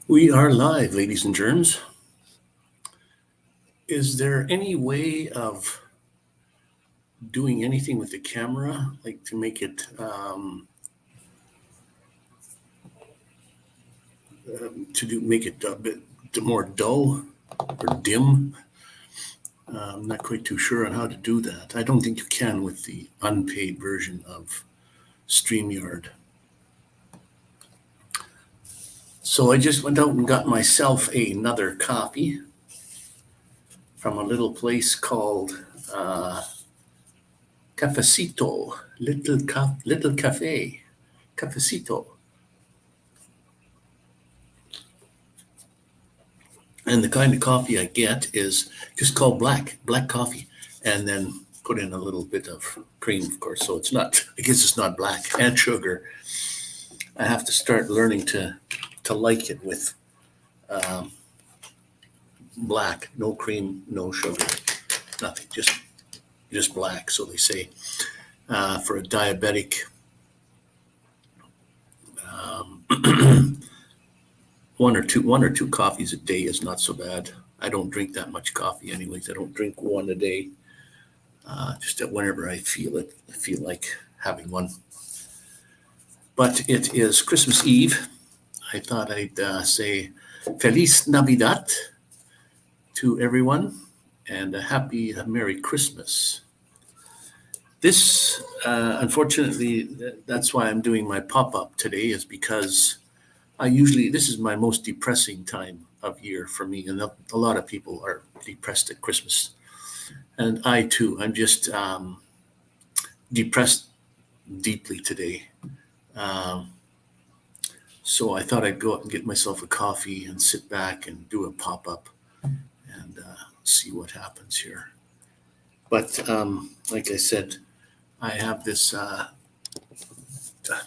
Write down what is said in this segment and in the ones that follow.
We are live, ladies and germs. Is there any way of doing anything with the camera, like to make it make it a bit more dull or dim? I'm not quite too sure on how to do that. I don't think you can with the unpaid version of StreamYard. So I just went out and got myself another coffee from a little place called Cafecito, little cafe, Cafecito. And the kind of coffee I get is just called black coffee, and then put in a little bit of cream, of course. So it's not, I guess it's not black, and sugar. I have to start learning to like it with black, no cream, no sugar, nothing, just black. So they say for a diabetic, one or two coffees a day is not so bad. I don't drink that much coffee anyways. I don't drink one a day. Just that whenever I feel it, I feel like having one. But it is Christmas Eve. I thought I'd say Feliz Navidad to everyone and a happy Merry Christmas. This, unfortunately, that's why I'm doing my pop-up today, is because this is my most depressing time of year for me, and a lot of people are depressed at Christmas, and I too. I'm just depressed deeply today. So I thought I'd go out and get myself a coffee and sit back and do a pop-up and see what happens here. But like I said, I have this. I'm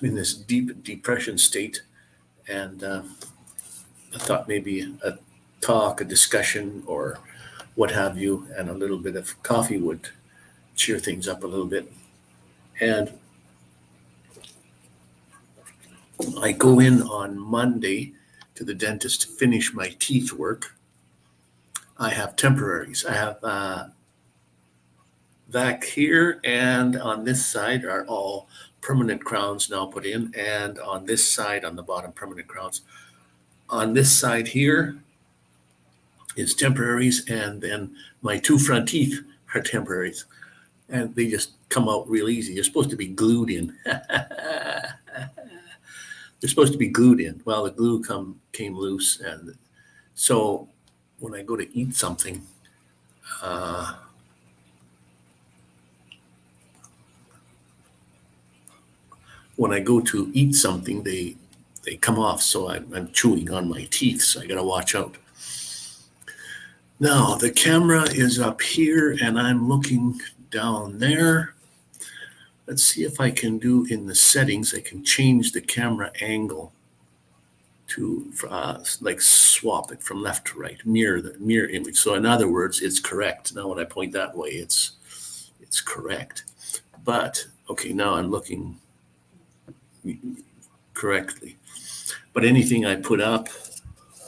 in this deep depression state. And I thought maybe a talk, a discussion, or what have you, and a little bit of coffee would cheer things up a little bit. And I go in on Monday to the dentist to finish my teeth work. I have temporaries. I have back here, and on this side are all permanent crowns now put in, and on this side, on the bottom, permanent crowns. On this side here is temporaries, and then my two front teeth are temporaries, and they just come out real easy. You're supposed to be glued in. They're supposed to be glued in. Well, the glue came loose, and so when I go to eat something, they come off. So I'm chewing on my teeth, so I got to watch out. Now, the camera is up here, and I'm looking down there. Let's see if I can do in the settings, I can change the camera angle to like swap it from left to right, mirror image. So in other words, it's correct. Now when I point that way, it's correct. But, okay, now I'm looking correctly. But anything I put up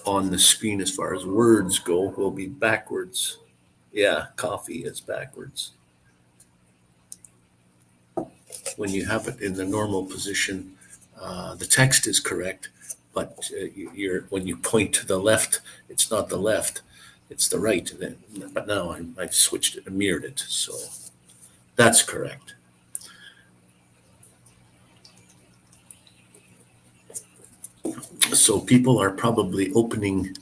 on the screen as far as words go will be backwards. Yeah, coffee is backwards. When you have it in the normal position, the text is correct, but when you point to the left, it's not the left, it's the right. But now I've switched it and mirrored it, so that's correct. So people are probably opening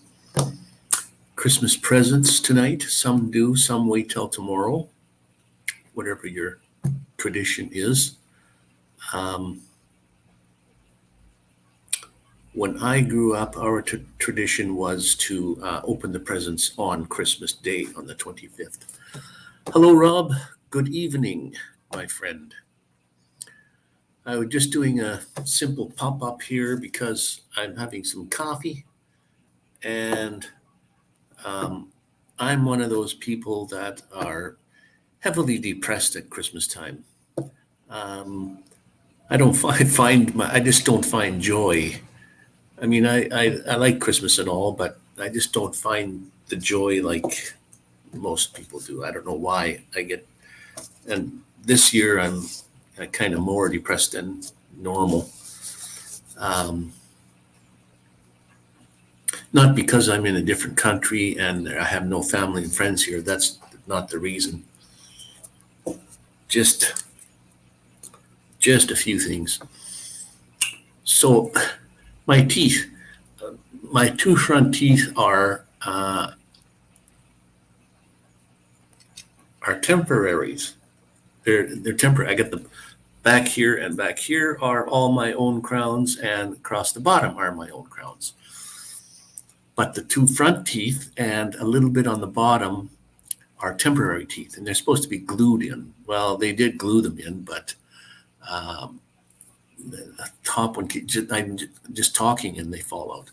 Christmas presents tonight. Some do, some wait till tomorrow, whatever your tradition is. When I grew up, our tradition was to open the presents on Christmas Day on the 25th. Hello, Rob. Good evening, my friend. I was just doing a simple pop-up here because I'm having some coffee, and I'm one of those people that are heavily depressed at Christmas time. I just don't find joy I mean, I like Christmas and all, but I just don't find the joy like most people do. I don't know why I get, and this year I'm kind of more depressed than normal. Um, Not because I'm in a different country and I have no family and friends here. That's not the reason. Just just a few things. So my teeth, my two front teeth are temporaries. They're temporary. I get the back here and back here are all my own crowns, and across the bottom are my own crowns. But the two front teeth and a little bit on the bottom are temporary teeth, and they're supposed to be glued in. Well, they did glue them in, but um, the top one, I'm just talking and they fall out.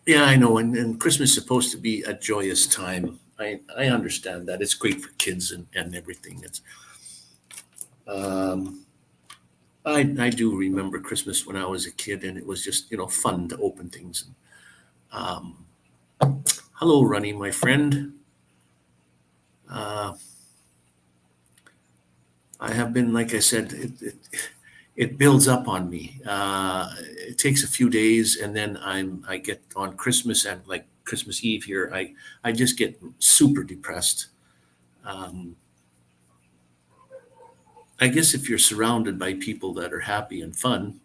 Yeah, I know, and Christmas is supposed to be a joyous time. I understand that. It's great for kids and everything. Um, I do remember Christmas when I was a kid, and it was just, fun to open things. Um, Hello, Runny, my friend. Uh, I have been, like I said, it builds up on me. It takes a few days, and then I get on Christmas and like Christmas Eve here. I just get super depressed. Um, I guess if you're surrounded by people that are happy and fun,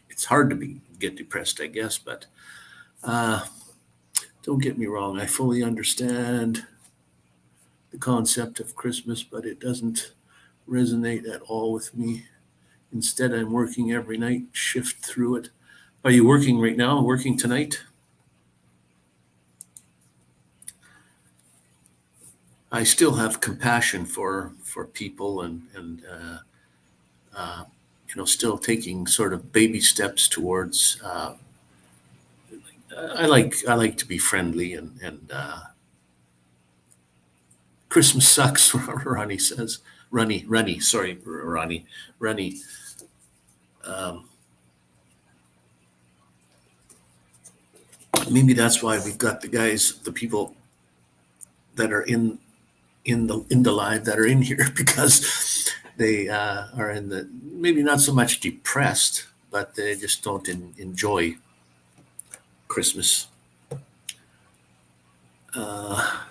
it's hard to get depressed, I guess. But uh, don't get me wrong, I fully understand the concept of Christmas, but it doesn't resonate at all with me. Instead, I'm working every night, shift through it. Are you working right now? Working tonight? I still have compassion for people and still taking sort of baby steps towards. I like to be friendly and Christmas sucks. Ronnie says. Runny. Sorry, Ronnie. Runny. Um, Maybe that's why we've got the people that are in the live that are in here because they are in the maybe not so much depressed, but they just don't enjoy Christmas. Uh,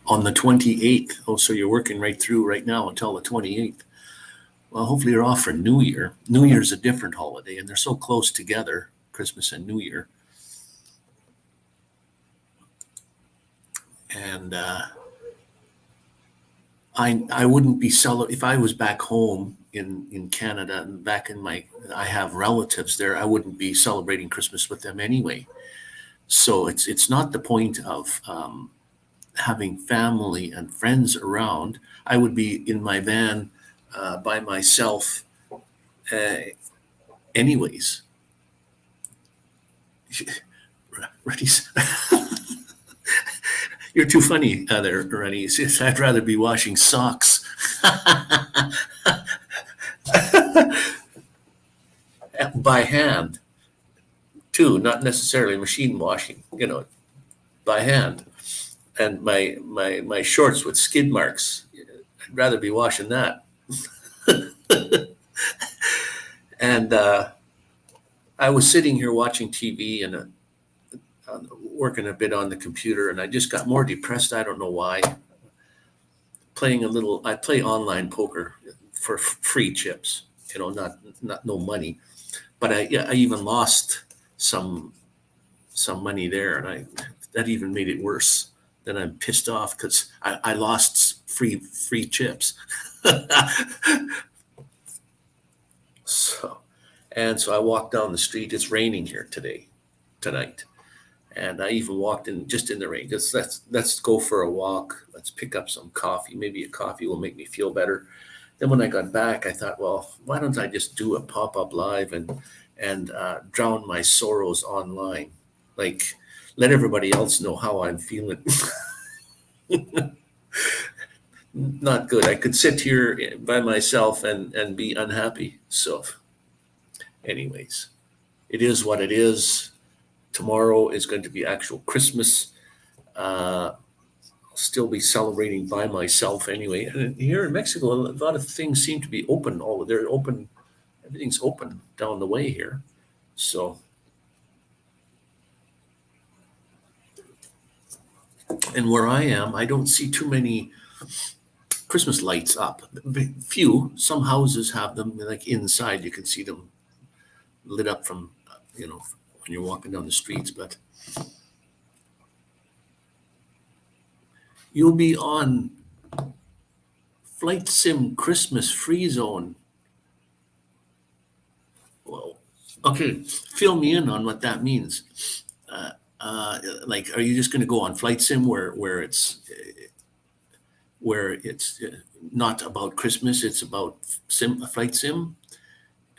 on the 28th. Oh, so you're working right through right now until the 28th. Well, hopefully you're off for New Year. New Year's a different holiday, and they're so close together, Christmas and New Year. And I wouldn't be if I was back home in Canada and I have relatives there. I wouldn't be celebrating Christmas with them anyway. So it's not the point of having family and friends around. I would be in my van by myself, uh, anyways. You're too funny there, Rennie. I'd rather be washing socks by hand, too, not necessarily machine washing, by hand. And my shorts with skid marks, I'd rather be washing that. And I was sitting here watching TV and working a bit on the computer, and I just got more depressed. I don't know why. I play online poker for free chips, not no money, but I even lost some money there, and that even made it worse. Then I'm pissed off because I lost free chips. So I walked down the street. It's raining here tonight. And I even walked in just in the rain. Just let's go for a walk. Let's pick up some coffee. Maybe a coffee will make me feel better. Then when I got back, I thought, well, why don't I just do a pop-up live and drown my sorrows online? Like, let everybody else know how I'm feeling. not good. I could sit here by myself and be unhappy. So, anyways, it is what it is. Tomorrow is going to be actual Christmas. I'll still be celebrating by myself anyway. And here in Mexico, a lot of things seem to be open. They're open. Everything's open down the way here. So, and where I am, I don't see too many Christmas lights up. Few. Some houses have them, like inside. You can see them lit up from, when you're walking down the streets. But you'll be on Flight Sim Christmas Free Zone. Well, okay, fill me in on what that means. Like, are you just going to go on Flight Sim where it's not about Christmas, it's about Flight Sim,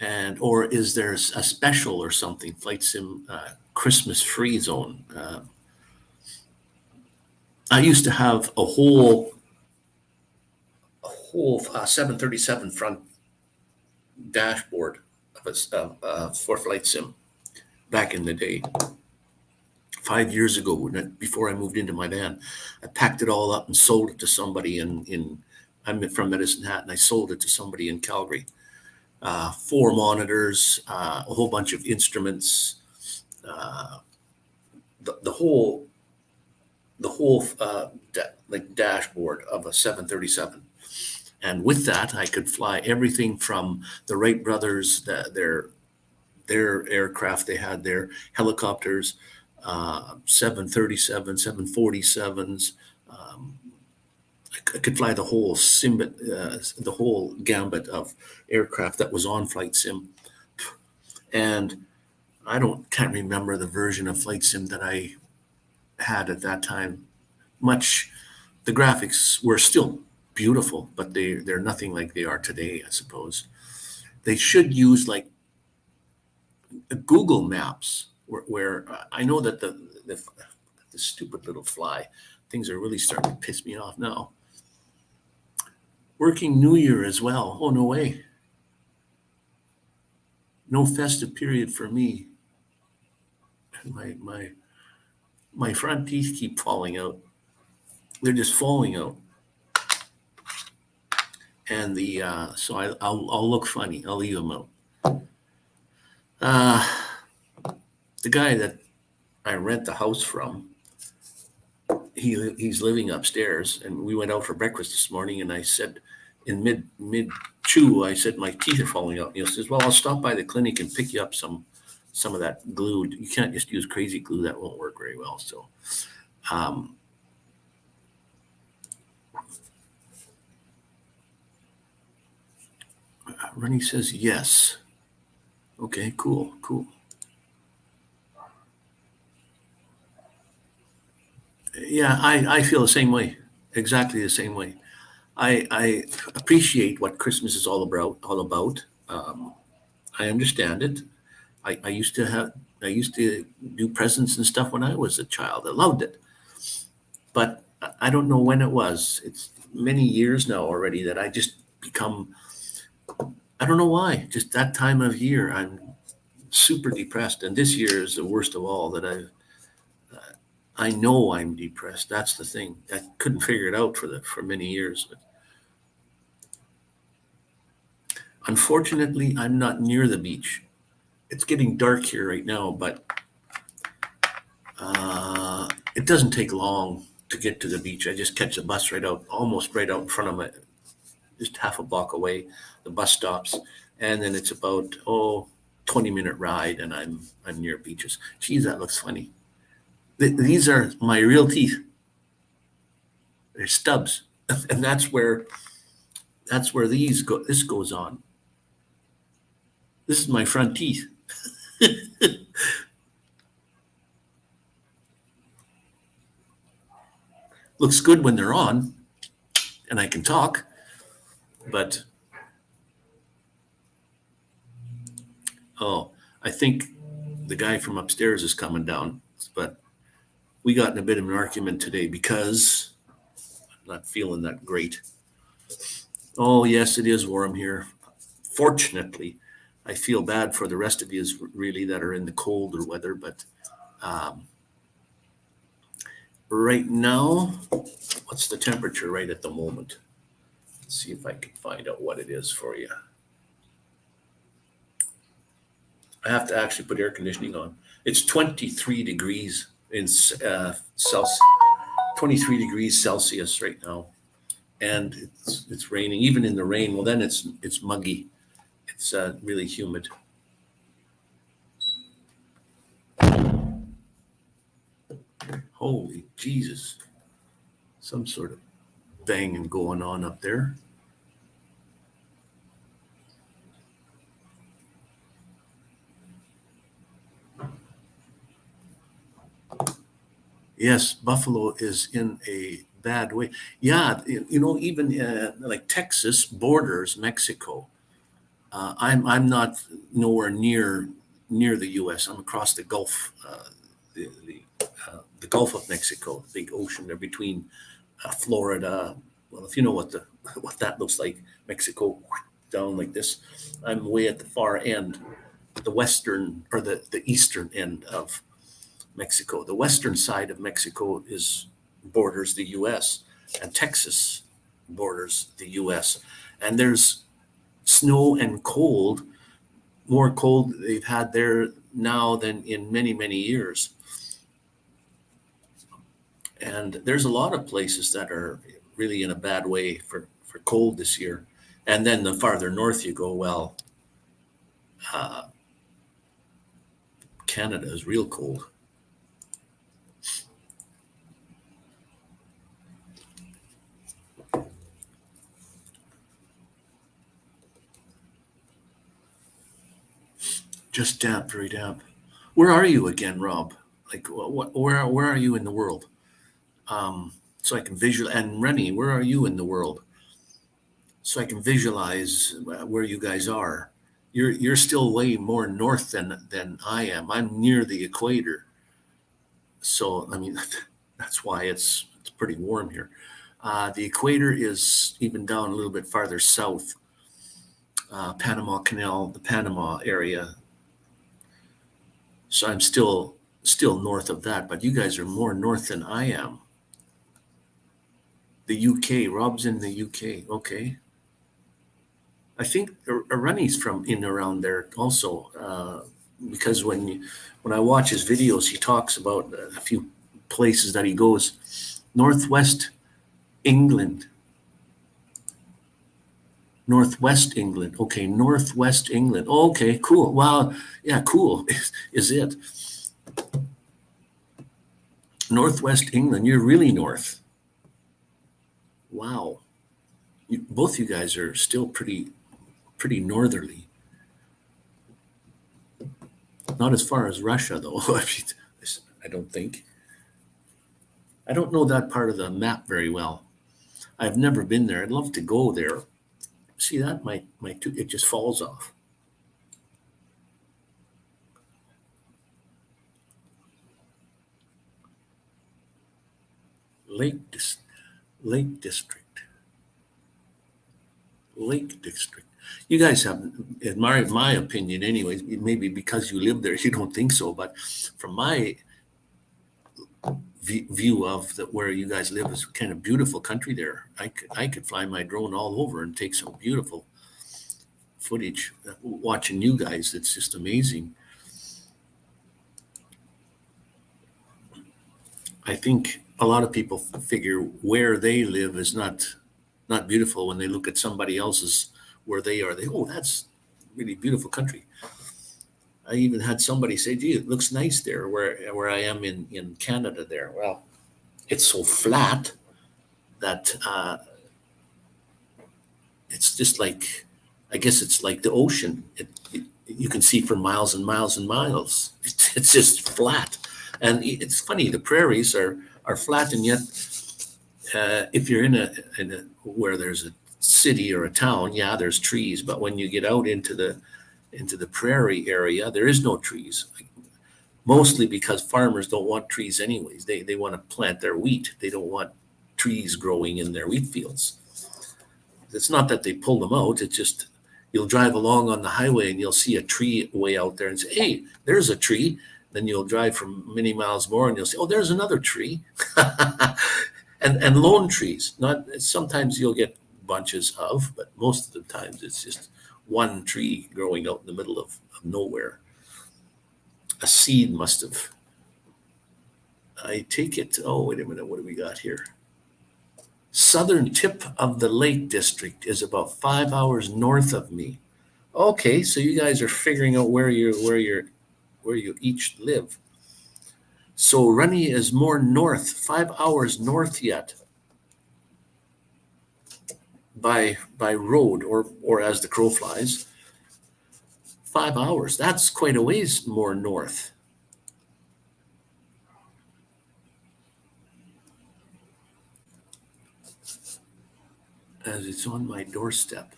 and or is there a special or something? Flight Sim Christmas Free Zone. I used to have a whole 737 front dashboard for Flight Sim back in the day. 5 years ago, before I moved into my van, I packed it all up and sold it to somebody I'm from Medicine Hat, and I sold it to somebody in Calgary. 4 monitors, a whole bunch of instruments, uh, the whole like dashboard of a 737. And with that, I could fly everything from the Wright brothers, their aircraft, they had their helicopters, 737, 747s. Um, I could fly the whole gambit of aircraft that was on Flight Sim. And can't remember the version of Flight Sim that I had at that time. Much the graphics were still beautiful, but they're nothing like they are today, I suppose. They should use like Google Maps, where I know that the stupid little fly things are really starting to piss me off now. Working New Year as well. Oh no way, no festive period for me. My front teeth keep falling out. They're just falling out, and I'll look funny. I'll leave them out. Uh, the guy that I rent the house from, he's living upstairs, and we went out for breakfast this morning, and I said, in mid chew, I said my teeth are falling out. And he says, "Well, I'll stop by the clinic and pick you up some of that glue. You can't just use crazy glue; that won't work very well." So, um, Rennie says yes. Okay, cool, cool. Yeah, I feel the same way, exactly the same way. I appreciate what Christmas is all about. I understand it. I used to do presents and stuff when I was a child. I loved it, but I don't know when it was. It's many years now already that I just become. I don't know why. Just that time of year, I'm super depressed, and this year is the worst of all. I know I'm depressed. That's the thing. I couldn't figure it out for many years. But unfortunately, I'm not near the beach. It's getting dark here right now, but it doesn't take long to get to the beach. I just catch the bus almost right out in front of my, just half a block away. The bus stops, and then it's about 20-minute ride, and I'm near beaches. Geez, that looks funny. These are my real teeth. They're stubs, and that's where this goes on. This is my front teeth. Looks good when they're on, and I can talk, but oh, I think the guy from upstairs is coming down. But we got in a bit of an argument today because I'm not feeling that great. Oh, yes, it is warm here. Fortunately, I feel bad for the rest of you really that are in the colder weather, but um, right now, what's the temperature right at the moment? Let's see if I can find out what it is for you. I have to actually put air conditioning on. It's 23 degrees in Celsius, 23 degrees Celsius right now, and it's raining. Even in the rain, well, then it's muggy. It's really humid. Holy Jesus! Some sort of banging going on up there. Yes, Buffalo is in a bad way. Yeah, even like Texas borders Mexico. I'm not nowhere near the U.S. I'm across the Gulf, the Gulf of Mexico, the big ocean there between Florida. Well, if you know what the what that looks like, Mexico down like this. I'm way at the far end, the western or the eastern end of Mexico. The western side of Mexico is borders the U.S. and Texas borders the U.S. And there's snow and cold, more cold they've had there now than in many years. And there's a lot of places that are really in a bad way for cold this year. And then the farther north you go, well, uh, Canada is real cold. Just damp, very damp. Where are you again, Rob? Like, where are you in the world? So I can visual. And Rennie, where are you in the world? So I can visualize where you guys are. You're still way more north than I am. I'm near the equator, so I mean that's why it's pretty warm here. The equator is even down a little bit farther south, Panama Canal, the Panama area. So I'm still north of that, but you guys are more north than I am. The UK, Rob's in the UK. Okay, I think Arani's from in around there also, because when I watch his videos, he talks about a few places that he goes. Northwest England, Northwest England. Okay, Northwest England. Okay, cool. Wow, yeah, cool. Is it Northwest England? You're really north. Wow, both you guys are still pretty northerly. Not as far as Russia, though. I mean, I don't think. I don't know that part of the map very well. I've never been there. I'd love to go there. See that it just falls off. Lake Dis- Lake District, Lake District. You guys have, in my opinion, anyways. Maybe because you live there, you don't think so. But from my view of where you guys live, is kind of beautiful country there. I could fly my drone all over and take some beautiful footage. Watching you guys, it's just amazing. I think a lot of people figure where they live is not beautiful when they look at somebody else's where they are. Oh, that's really beautiful country. I even had somebody say, "Gee, it looks nice there where I am in Canada." There, well, it's so flat that it's just like, I guess it's like the ocean. You can see for miles and miles and miles. It's just flat, and it's funny. The prairies are flat, and yet if you're in a where there's a city or a town, yeah, there's trees. But when you get out into the prairie area, there is no trees. Mostly because farmers don't want trees anyways. They want to plant their wheat. They don't want trees growing in their wheat fields. it's not that they pull them out. It's just you'll drive along on the highway and you'll see a tree way out there and say, hey, there's a tree. Then you'll drive for many miles more and you'll say, oh, there's another tree. and lone trees. Not sometimes you'll get bunches of, but most of the times it's just one tree growing out in the middle of nowhere. A seed must have. I take it. Oh, wait a minute. What do we got here? Southern tip of the Lake District is about 5 hours north of me. Okay, so you guys are figuring out where you each live. So Rennie is more north, 5 hours north yet by road or as the crow flies. 5 hours. That's quite a ways more north. As it's on my doorstep.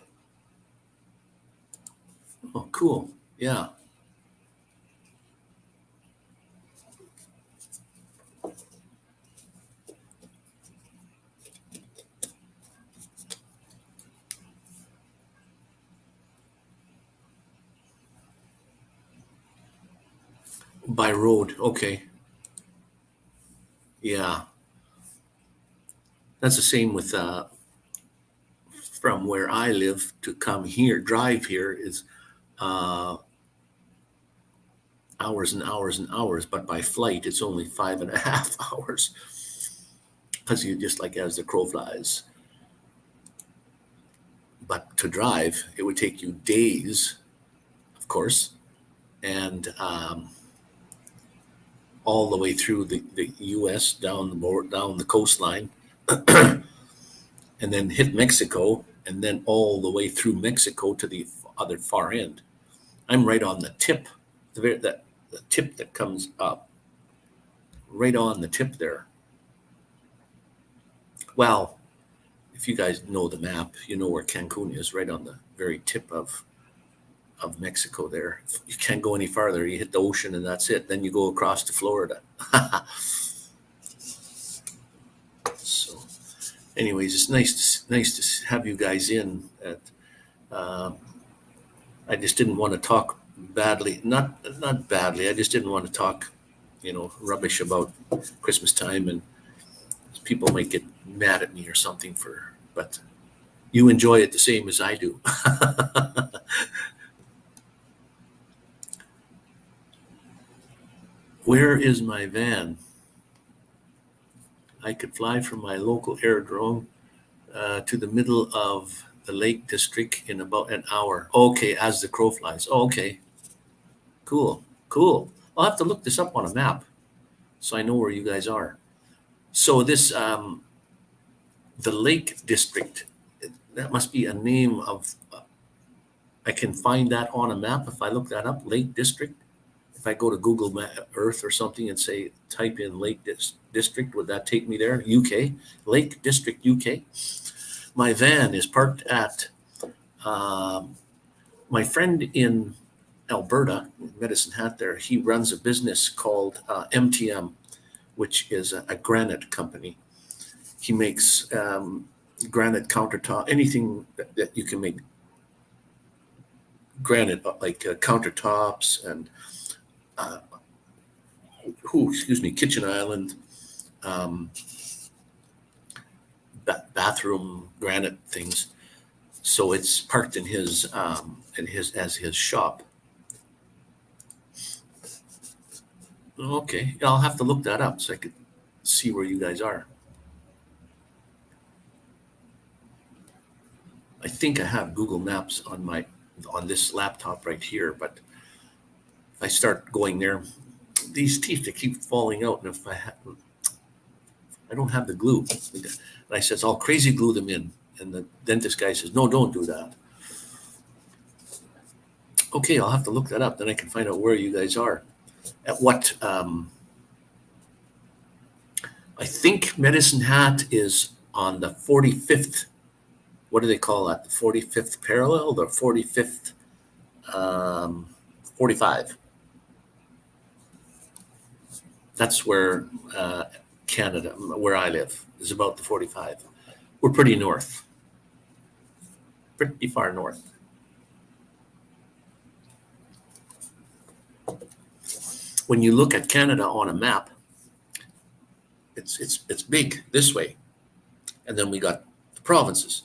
Oh, cool. Yeah. By road. Okay. Yeah. That's the same with from where I live to come here, drive here is hours and hours and hours, but by flight it's only 5.5 hours because you just like as the crow flies. But to drive, it would take you days, of course, and all the way through the U.S. down the coastline, and then hit Mexico, and then all the way through Mexico to the other far end. I'm right on the tip, the tip that comes up, right on the tip there. Well, if you guys know the map, you know where Cancun is, right on the very tip of Mexico there. You can't go any farther. You hit the ocean and that's it. Then you go across to Florida. So anyways, it's nice to have you guys in. I just didn't want to talk badly, not badly. I just didn't want to talk, rubbish about Christmas time, and people might get mad at me or something but you enjoy it the same as I do. Where is my van? I could fly from my local aerodrome to the middle of the Lake District in about an hour. Okay, as the crow flies. Oh, okay. Cool. I'll have to look this up on a map so I know where you guys are. So this, the Lake District, that must be a name of, I can find that on a map if I look that up, Lake District. If I go to Google Earth or something and say, type in Lake District, would that take me there? UK, Lake District, UK. My van is parked at my friend in Alberta, Medicine Hat there. He runs a business called MTM, which is a granite company. He makes granite countertop, anything that you can make granite, like countertops and kitchen island, bathroom granite things. So it's parked in his shop. Okay, I'll have to look that up so I could see where you guys are. I think I have Google Maps on this laptop right here, but if I start going there, these teeth, they keep falling out, and if I don't have the glue. And I says, I'll crazy glue them in. And the dentist guy says, no, don't do that. Okay, I'll have to look that up. Then I can find out where you guys are. At what, I think Medicine Hat is on the 45th. What do they call that? The 45th parallel, the 45th, 45. That's where Canada, where I live, is about the 45. We're pretty north. pretty far north. When you look at Canada on a map, it's big this way, and then we got the provinces.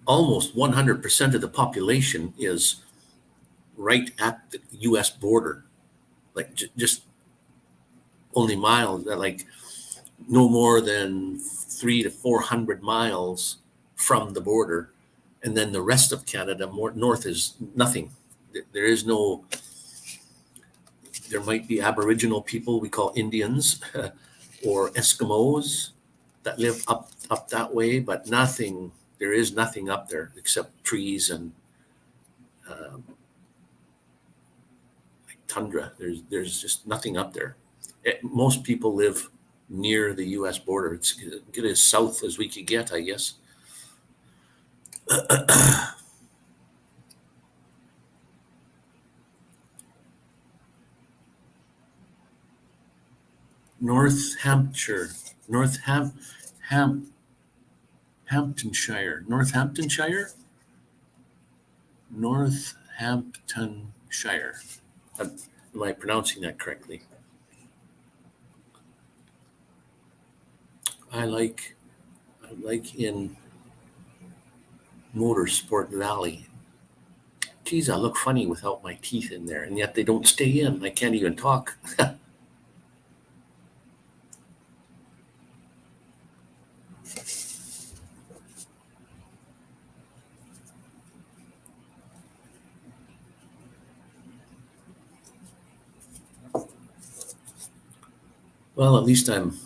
Almost 100% of the population is right at the U.S. border, like just only miles, like no more than 300 to 400 miles from the border, and then the rest of Canada, more north, is nothing. There is no. There might be Aboriginal people we call Indians or Eskimos that live up that way, but nothing. There is nothing up there except trees and like tundra. There's just nothing up there. Most people live near the U.S. border. It's get as south as we could get, I guess. North Hampshire, Hamptonshire, Northamptonshire. Am I pronouncing that correctly? I like in Motorsport Valley. Geez, I look funny without my teeth in there, and yet they don't stay in. I can't even talk. Well, at least I'm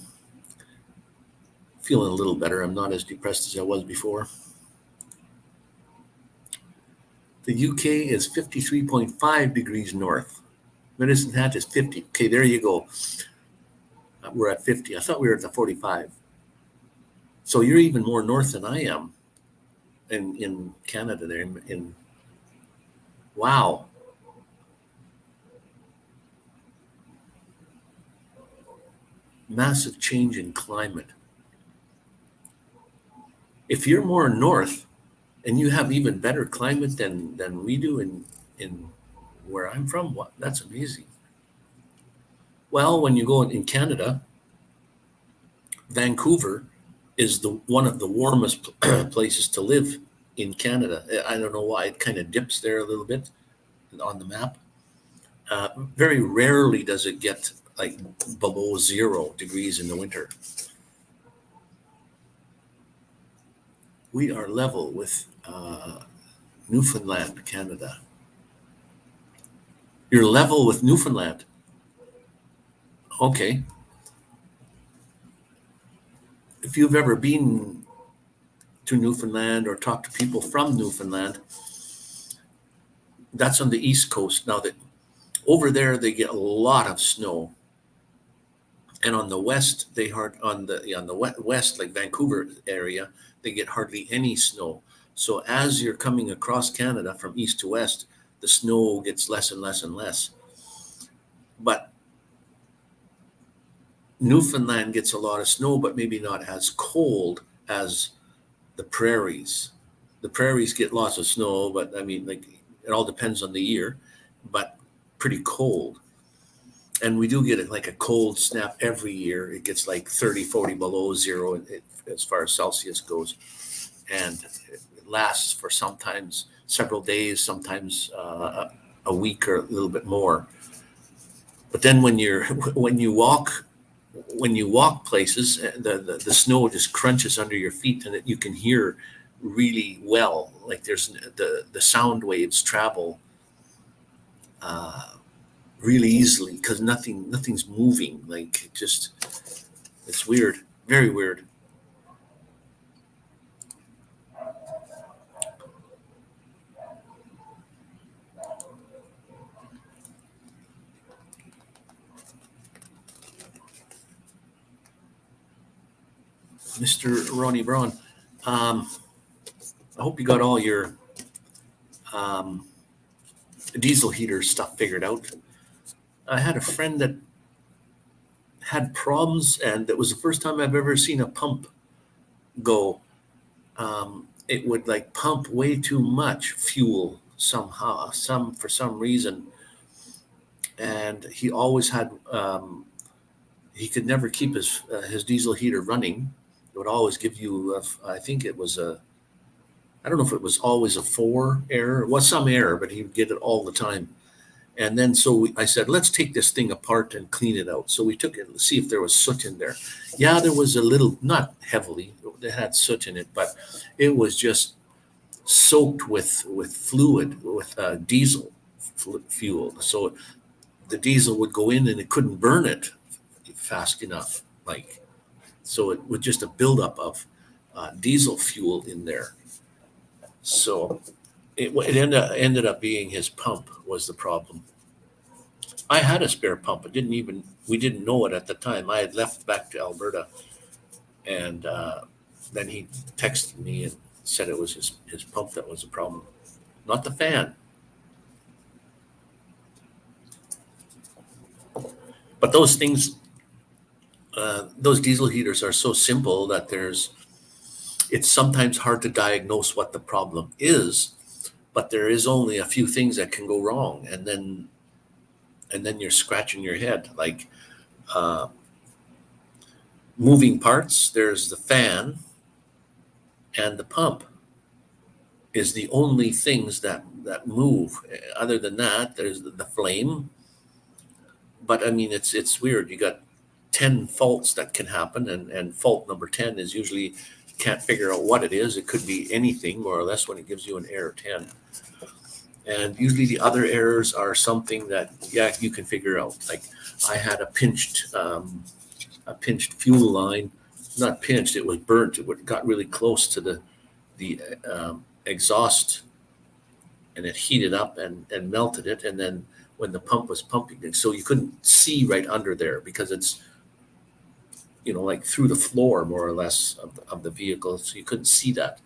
feeling a little better. I'm not as depressed as I was before. The UK is 53.5 degrees north. Medicine Hat is 50. Okay, there you go. We're at 50. I thought we were at the 45. So you're even more north than I am in Canada there. Wow. Massive change in climate. If you're more north and you have even better climate than we do in where I'm from, what? That's amazing. Well, when you go in Canada, Vancouver is one of the warmest places to live in Canada. I don't know why it kind of dips there a little bit on the map. Very rarely does it get like below 0 degrees in the winter. We are level with Newfoundland, Canada. You're level with Newfoundland. Okay. If you've ever been to Newfoundland or talked to people from Newfoundland, that's on the East Coast. Now that over there they get a lot of snow, and on the west on the west, like Vancouver area, they get hardly any snow. So as you're coming across Canada from east to west, the snow gets less and less and less. But Newfoundland gets a lot of snow, but maybe not as cold as the prairies. The prairies get lots of snow, but I mean, like, it all depends on the year, but pretty cold. And we do get it like a cold snap every year. It gets like 30, 40 below 0 as far as Celsius goes. And it lasts for sometimes several days, sometimes a week or a little bit more. But then when you walk places, the snow just crunches under your feet, and you can hear really well. Like there's the sound waves travel really easily because nothing's moving. Like it's weird, very weird. Mr. Ronnie Braun, I hope you got all your diesel heater stuff figured out. I had a friend that had problems, and it was the first time I've ever seen a pump go. it would like pump way too much fuel somehow, for some reason, and he always had he could never keep his diesel heater running. It would always give you, I think it was a, I don't know if it was always a 4 error. It was some error, but he would get it all the time. And then I said, let's take this thing apart and clean it out. So we took it to see if there was soot in there. Yeah, there was a little, not heavily, it had soot in it, but it was just soaked with fluid, with diesel fuel. So the diesel would go in and it couldn't burn it fast enough. Like, so it was just a buildup of diesel fuel in there. So it ended up being his pump was the problem. I had a spare pump. We didn't know it at the time. I had left back to Alberta, and then he texted me and said it was his pump that was the problem, not the fan. But those things, those diesel heaters are so simple that it's sometimes hard to diagnose what the problem is, but there is only a few things that can go wrong, and then you're scratching your head. Like moving parts, there's the fan and the pump is the only things that move. Other than that, there's the flame. But I mean, it's weird. You got 10 faults that can happen, and fault number 10 is usually can't figure out what it is. It could be anything more or less when it gives you an error 10. And usually the other errors are something that, yeah, you can figure out. Like I had a pinched fuel line, not pinched, it was burnt. It got really close to the exhaust, and it heated up and melted it. And then when the pump was pumping, so you couldn't see right under there because it's, like through the floor more or less of the vehicle. So you couldn't see that.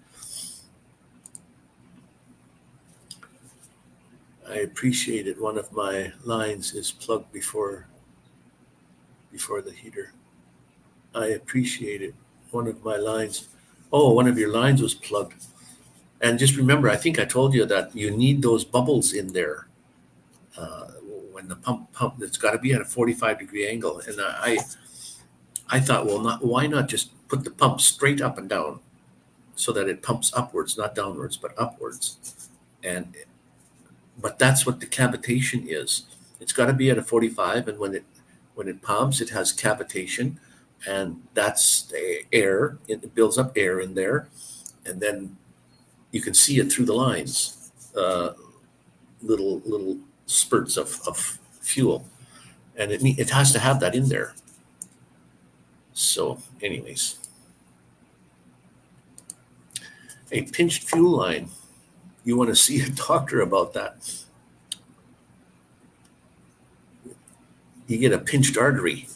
I appreciate it. One of my lines is plugged before the heater. I appreciate it. One of my lines. Oh, one of your lines was plugged. And just remember, I think I told you that you need those bubbles in there. When the pump, it's got to be at a 45-degree angle. And I thought, well, why not just put the pump straight up and down so that it pumps upwards, not downwards, but upwards. But that's what the cavitation is. It's got to be at a 45, and when it pumps, it has cavitation, and that's the air. It builds up air in there, and then you can see it through the lines, little spurts of fuel, and it has to have that in there. So, anyways, a pinched fuel line. You want to see a doctor about that. You get a pinched artery.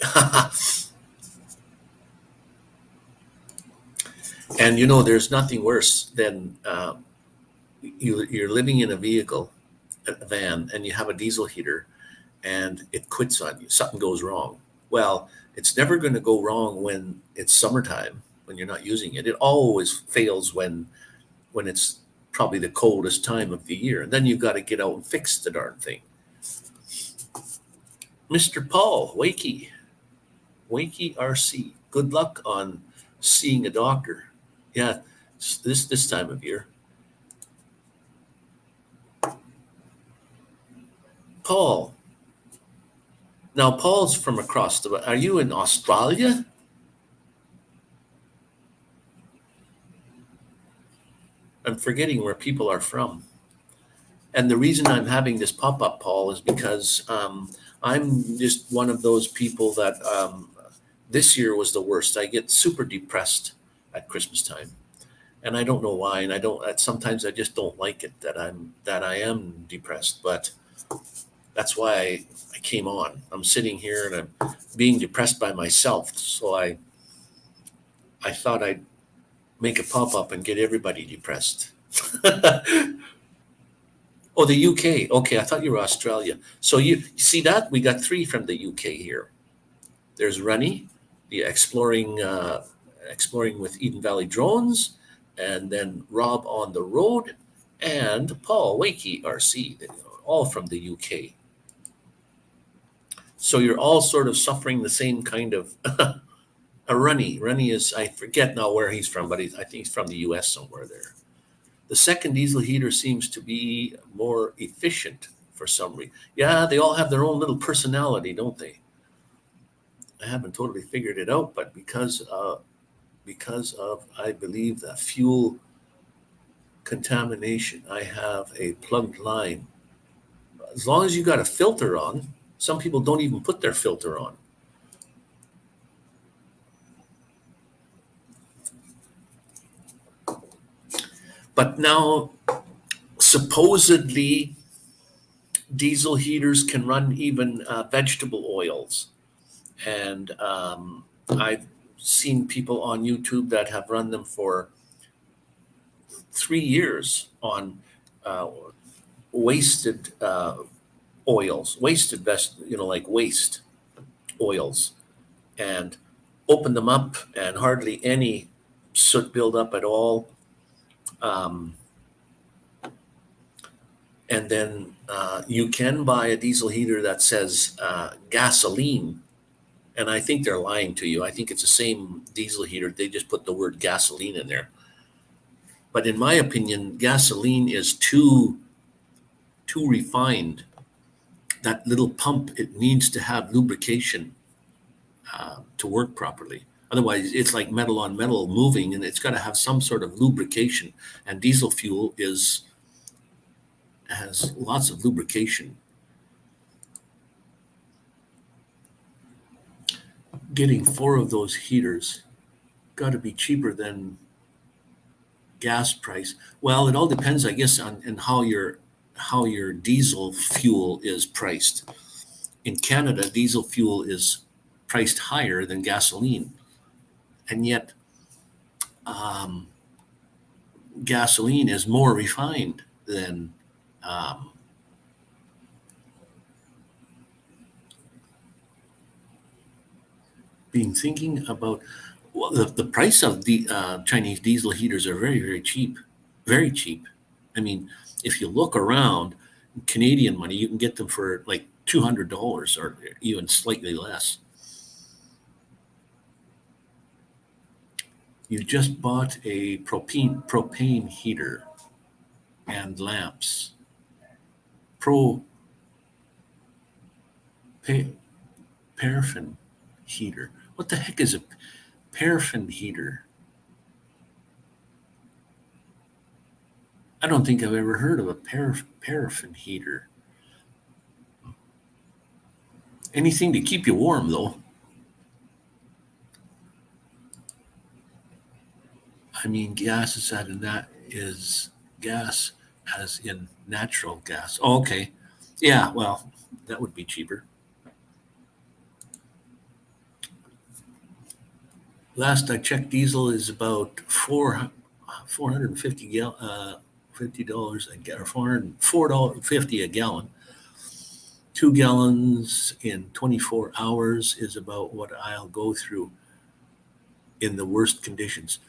And there's nothing worse than you're living in a vehicle, a van, and you have a diesel heater and it quits on you. Something goes wrong. Well, it's never going to go wrong when it's summertime, when you're not using it. It always fails when it's probably the coldest time of the year. And then you've got to get out and fix the darn thing. Mr. Paul, Wakey RC, good luck on seeing a doctor. Yeah, this time of year. Paul. Now, Paul's from across are you in Australia? I'm forgetting where people are from. And the reason I'm having this pop-up, Paul, is because I'm just one of those people that this year was the worst. I get super depressed at Christmas time, and I don't know why. And sometimes I just don't like it that I am depressed. But that's why I came on. I'm sitting here and I'm being depressed by myself. So I thought I'd make a pop-up and get everybody depressed. Oh, the UK. Okay, I thought you were Australia. So you see that? We got 3 from the UK here. There's Runny, the exploring with Eden Valley drones, and then Rob on the road, and Paul Wakey, RC, all from the UK. So you're all sort of suffering the same kind of a Runny. Runny is, I forget now where he's from, but I think he's from the US somewhere there. The second diesel heater seems to be more efficient for some reason. Yeah, they all have their own little personality, don't they? I haven't totally figured it out, but because of I believe the fuel contamination, I have a plugged line. As long as you got a filter on, some people don't even put their filter on. But now, supposedly, diesel heaters can run even vegetable oils. And I've seen people on YouTube that have run them for 3 years on uh, wasted oils, like waste oils, and open them up and hardly any soot build up at all. Um, and then you can buy a diesel heater that says gasoline. And I think they're lying to you. I think it's the same diesel heater. They just put the word gasoline in there. But in my opinion, gasoline is too refined. That little pump, it needs to have lubrication to work properly. Otherwise, it's like metal on metal moving, and it's got to have some sort of lubrication. And diesel fuel has lots of lubrication. Getting 4 of those heaters got to be cheaper than gas price. Well, it all depends, I guess, on how your diesel fuel is priced. In Canada, diesel fuel is priced higher than gasoline, and yet um, gasoline is more refined than um, being thinking about. Well, the price of the Chinese diesel heaters are very, very cheap, very cheap. I mean, if you look around, Canadian money, you can get them for like $200 or even slightly less. You just bought a propane heater and lamps. Pro pa- Paraffin heater. What the heck is a paraffin heater? I don't think I've ever heard of a paraffin heater. Anything to keep you warm, though. I mean, gas is that, and that is gas as in natural gas. Oh, okay. Yeah, well, that would be cheaper. Last I checked, diesel is about 450 $50 a gallon, or $4.50 a gallon. 2 gallons in 24 hours is about what I'll go through in the worst conditions.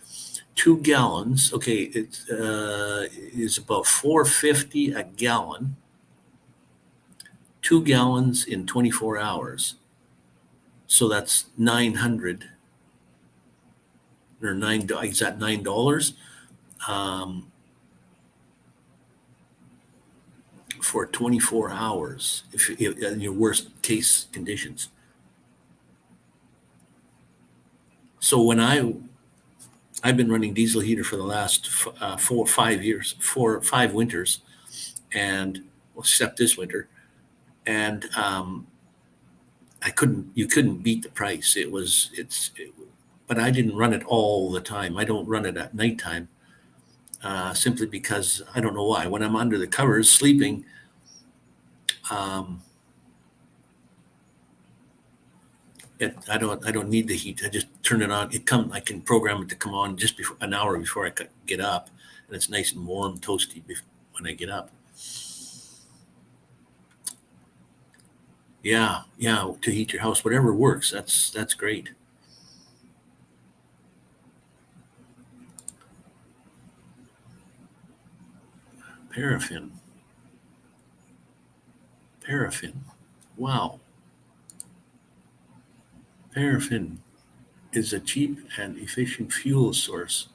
2 gallons, okay, it is about 450 a gallon. 2 gallons in 24 hours. So that's 900 or is that $9? Um, for 24 hours if in your worst case conditions. So I've been running diesel heater for the last 4 5 years, 4 5 winters, and well, except this winter, and you couldn't beat the price. But I didn't run it all the time. I don't run it at nighttime, simply because I don't know why. When I'm under the covers sleeping, um, I don't need the heat. I just turn it on. I can program it to come on just before an hour before I get up, and it's nice and warm, toasty when I get up. Yeah, yeah, to heat your house, whatever works. That's great. Paraffin. Paraffin. Wow. Paraffin is a cheap and efficient fuel source.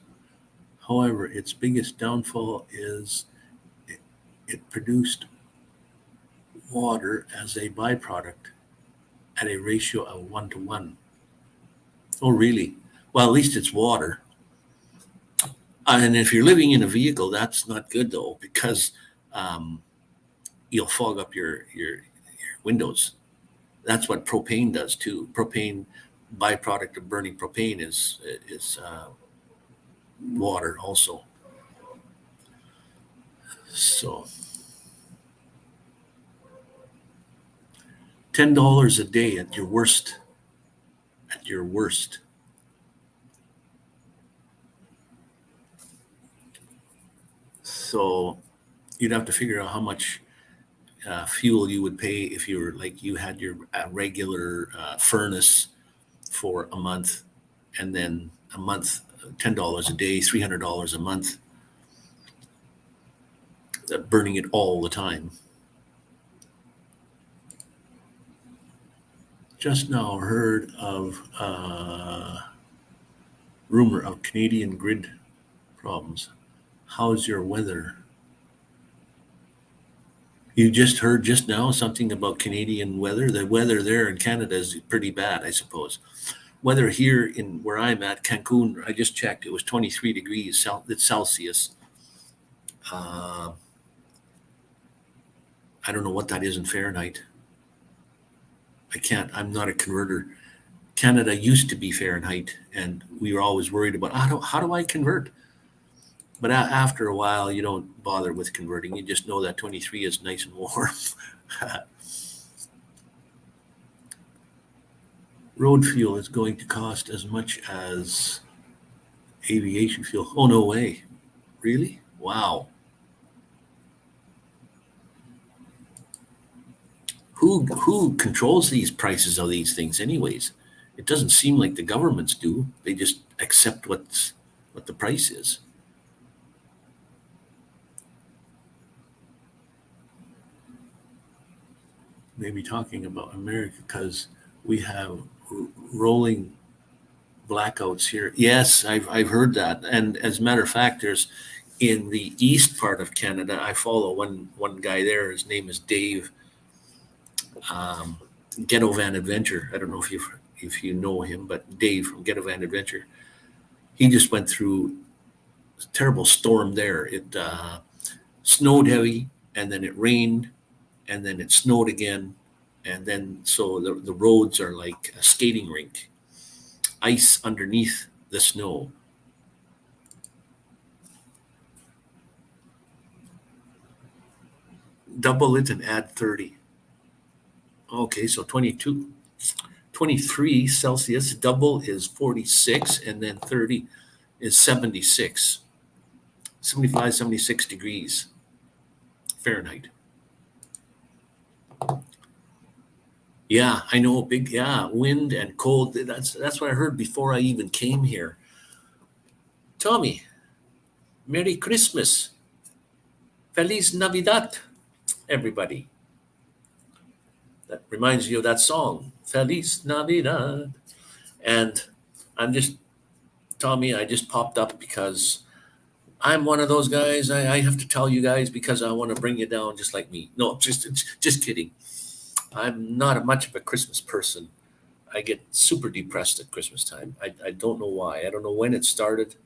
However, its biggest downfall is it, it produced water as a byproduct at a ratio of 1 to 1. Oh, really? Well, at least it's water. And if you're living in a vehicle, that's not good though, because um, you'll fog up your windows. That's what propane does too. Propane, byproduct of burning propane is water also. So $10 a day at your worst. At your worst. So you'd have to figure out how much fuel you would pay if you were like you had your regular furnace for a month, and then a month, $10 a day, $300 a month, burning it all the time. Just now heard of rumor of Canadian grid problems. How's your weather? You just heard just now something about Canadian weather. The weather there in Canada is pretty bad, I suppose. Weather here in where I'm at, Cancun, I just checked. It was 23 degrees Celsius. Uh, I don't know what that is in Fahrenheit. I can't. I'm not a converter. Canada used to be Fahrenheit, and we were always worried about how do I convert? But after a while, you don't bother with converting. You just know that 23 is nice and warm. Road fuel is going to cost as much as aviation fuel. Oh, no way. Really? Wow. Who controls these prices of these things anyways? It doesn't seem like the governments do. They just accept what the price is. Maybe talking about America because we have rolling blackouts here. Yes, I've heard that. And as a matter of fact, there's in the east part of Canada, I follow one guy there. His name is Dave, um, Ghetto Van Adventure. I don't know if you know him, but Dave from Ghetto Van Adventure. He just went through a terrible storm there. It snowed heavy, and then it rained, and then it snowed again, and then so the roads are like a skating rink, ice underneath the snow. Double it and add 30. Okay, so 22, 23 Celsius. Double is 46, and then 30 is 76, 75, 76 degrees Fahrenheit. Yeah, I know. Big, yeah, wind and cold. That's what I heard before I even came here. Tommy, Merry Christmas, Feliz Navidad, everybody. That reminds you of that song, Feliz Navidad. And I'm just Tommy. I just popped up because I'm one of those guys. I have to tell you guys because I want to bring you down, just like me. No, just kidding. I'm not much of a Christmas person. I get super depressed at Christmas time. I don't know why. I don't know when it started.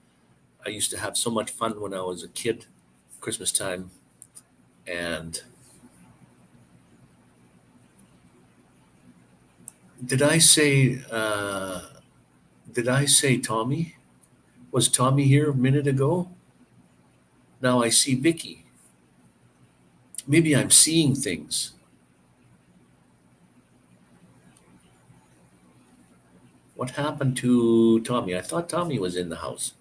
I used to have so much fun when I was a kid, Christmas time. And did I say, did I say Tommy? Was Tommy here a minute ago? Now I see Vicky. Maybe I'm seeing things. What happened to Tommy? I thought Tommy was in the house.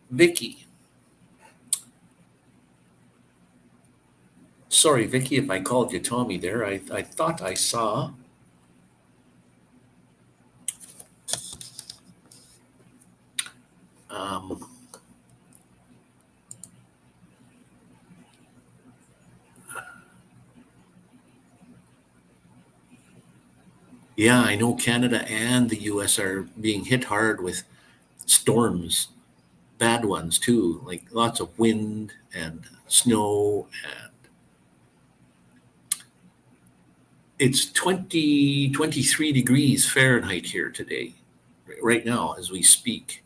Vicky. Sorry, Vicky, if I called you Tommy there. I thought I saw. Um, Yeah, I know Canada and the US are being hit hard with storms, bad ones too, like lots of wind and snow. And it's 23 degrees Fahrenheit here today, right now as we speak,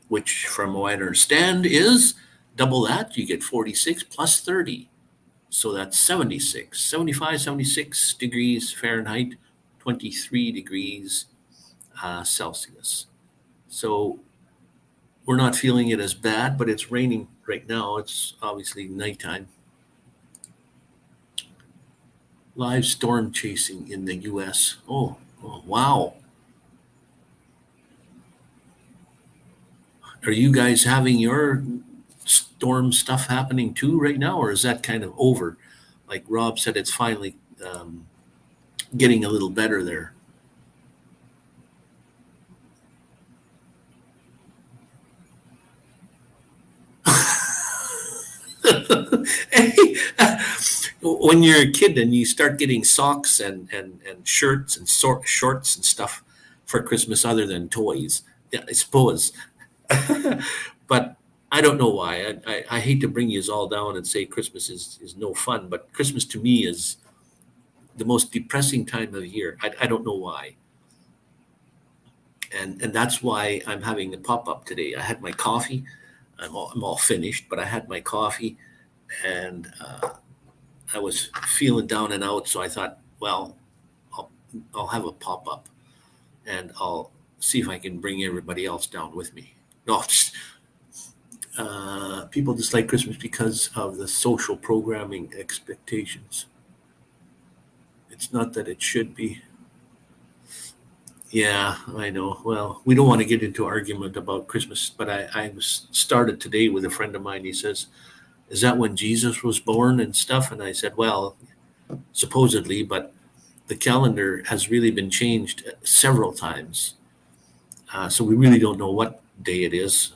which from what I understand is double that. You get 46 plus 30. So that's 76, 75, 76 degrees Fahrenheit, 23 degrees Celsius. So we're not feeling it as bad, but it's raining right now. It's obviously nighttime. Live storm chasing in the US. Oh, wow. Are you guys having your storm stuff happening too right now, or is that kind of over? Like Rob said, it's finally getting a little better there. Hey, when you're a kid and you start getting socks and shirts and shorts and stuff for Christmas other than toys, yeah, I suppose. But I don't know why. I hate to bring you all down and say Christmas is no fun, but Christmas to me is the most depressing time of year. I don't know why. And that's why I'm having a pop up today. I had my coffee. I'm all finished, but I had my coffee and I was feeling down and out. So I thought, well, I'll, I'll have a pop up and I'll see if I can bring everybody else down with me. No, just, people dislike Christmas because of the social programming expectations. It's not that it should be. Yeah, I know. Well, we don't want to get into argument about Christmas, but I was started today with a friend of mine. He says, "Is that when Jesus was born and stuff?" And I said, "Well, supposedly, but the calendar has really been changed several times. So we really don't know what day it is.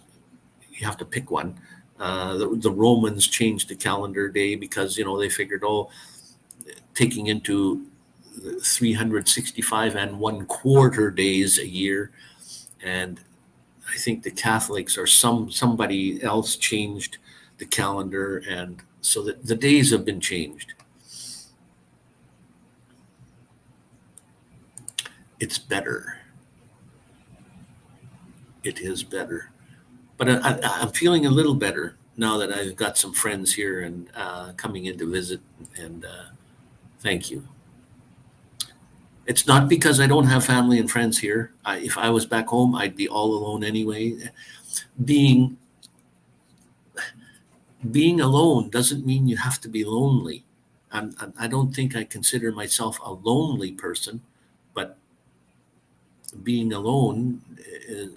You have to pick one. The Romans changed the calendar day because they figured, oh, taking into 365 and one quarter days a year, and I think the Catholics or somebody else changed the calendar, and so the days have been changed. It's better. It is better. But I'm feeling a little better now that I've got some friends here and coming in to visit. And thank you. It's not because I don't have family and friends here. If I was back home, I'd be all alone anyway. Being being alone doesn't mean you have to be lonely. I don't think I consider myself a lonely person, but being alone,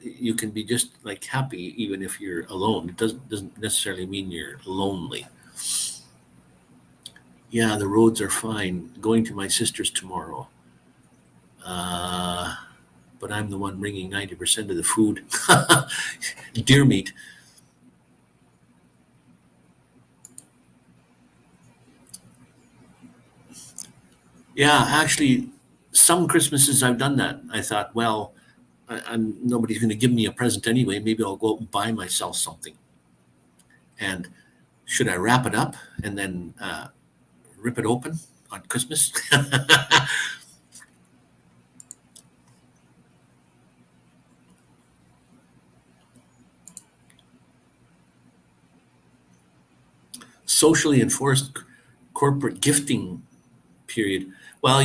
you can be just like happy even if you're alone. It doesn't necessarily mean you're lonely. Yeah, the roads are fine. Going to my sister's tomorrow. Uh, but I'm the one bringing 90% of the food. Deer meat. Yeah, actually, some Christmases I've done that. I thought, well, nobody's going to give me a present anyway. Maybe I'll go out and buy myself something. And should I wrap it up and then rip it open on Christmas? Socially enforced corporate gifting period. Well,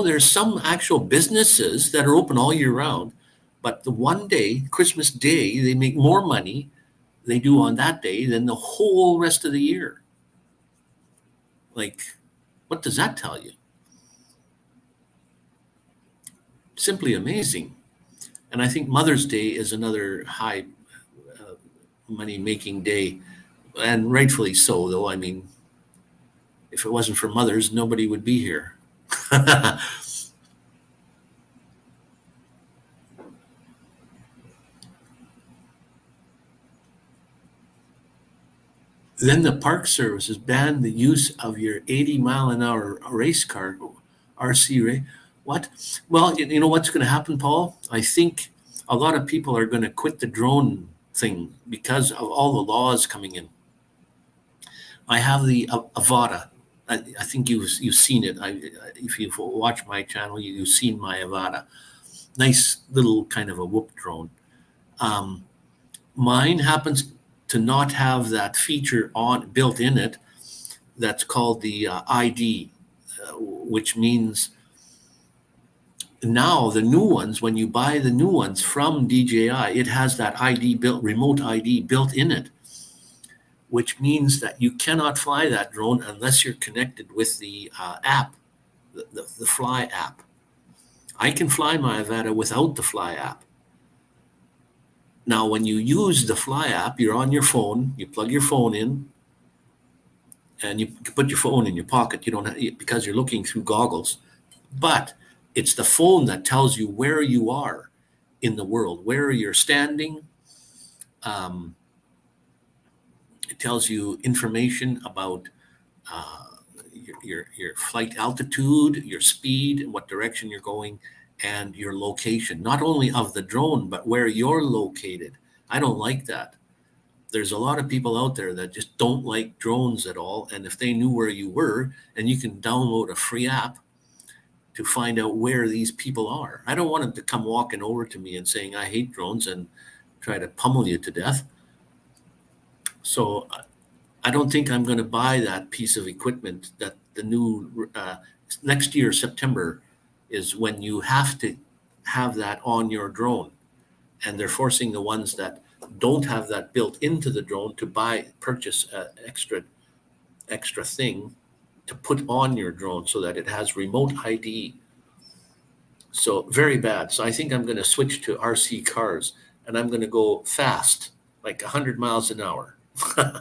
there's some actual businesses that are open all year round, but the one day, Christmas Day, they make more money they do on that day than the whole rest of the year. Like, what does that tell you? Simply amazing. And I think Mother's Day is another high uh, money making day, and rightfully so. Though I mean, if it wasn't for mothers, nobody would be here. Then the Park Service has banned the use of your 80-mile-an-hour race car, RC race. What? Well, you know what's going to happen, Paul? I think a lot of people are going to quit the drone thing because of all the laws coming in. I have the Avata. I think you've seen it. If you've watched my channel, you've seen my Avata. Nice little kind of a whoop drone. Um, Mine happens to not have that feature on built in it. That's called the ID, which means now the new ones, when you buy the new ones from DJI, it has that ID built, remote ID built in it, which means that you cannot fly that drone unless you're connected with the app, the Fly app. I can fly my Avata without the Fly app. Now, when you use the Fly app, you're on your phone, you plug your phone in, and you put your phone in your pocket. You don't have, because you're looking through goggles, but it's the phone that tells you where you are in the world, where you're standing. Um, it tells you information about uh, your flight altitude, your speed, and what direction you're going, and your location, not only of the drone, but where you're located. I don't like that. There's a lot of people out there that just don't like drones at all. And if they knew where you were, and you can download a free app to find out where these people are. I don't want them to come walking over to me and saying, I hate drones and try to pummel you to death. So I don't think I'm going to buy that piece of equipment that the new next year, September, is when you have to have that on your drone. And they're forcing the ones that don't have that built into the drone to purchase an extra thing to put on your drone so that it has remote ID. So very bad. So I think I'm going to switch to RC cars, and I'm going to go fast, like 100 miles an hour. I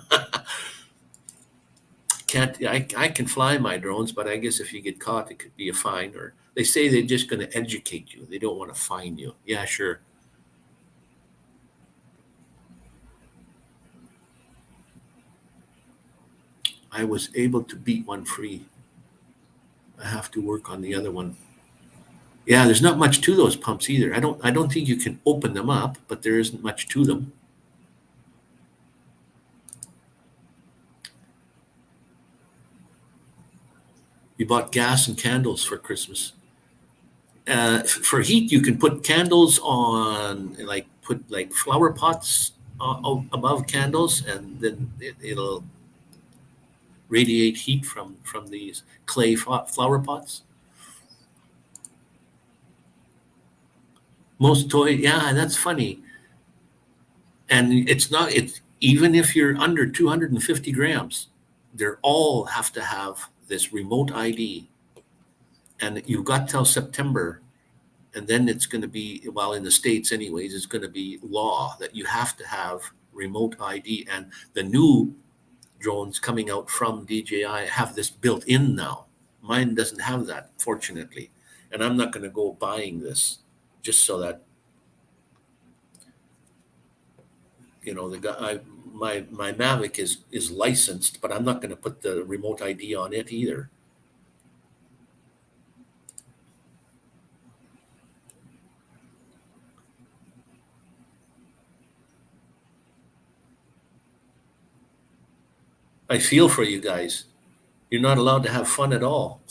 can fly my drones, but I guess if you get caught, it could be a fine. Or they say they're just going to educate you. They don't want to fine you. Yeah, sure. I was able to beat one free. I have to work on the other one. Yeah, there's not much to those pumps either. I don't think you can open them up, but there isn't much to them. We bought gas and candles for Christmas. For heat, you can put candles on, like put like flower pots above candles, and then it'll radiate heat from these clay flower pots. Most toy, yeah, that's funny. And it's not, it's even if you're under 250 grams, they're all have to have this remote ID. And you've got till September, and then it's going to be, well, in the States anyways, it's going to be law that you have to have remote ID. And the new drones coming out from DJI have this built in now. Mine doesn't have that, fortunately. And I'm not going to go buying this just so that, the guy, my Mavic is licensed, but I'm not going to put the remote ID on it either. I feel for you guys. You're not allowed to have fun at all.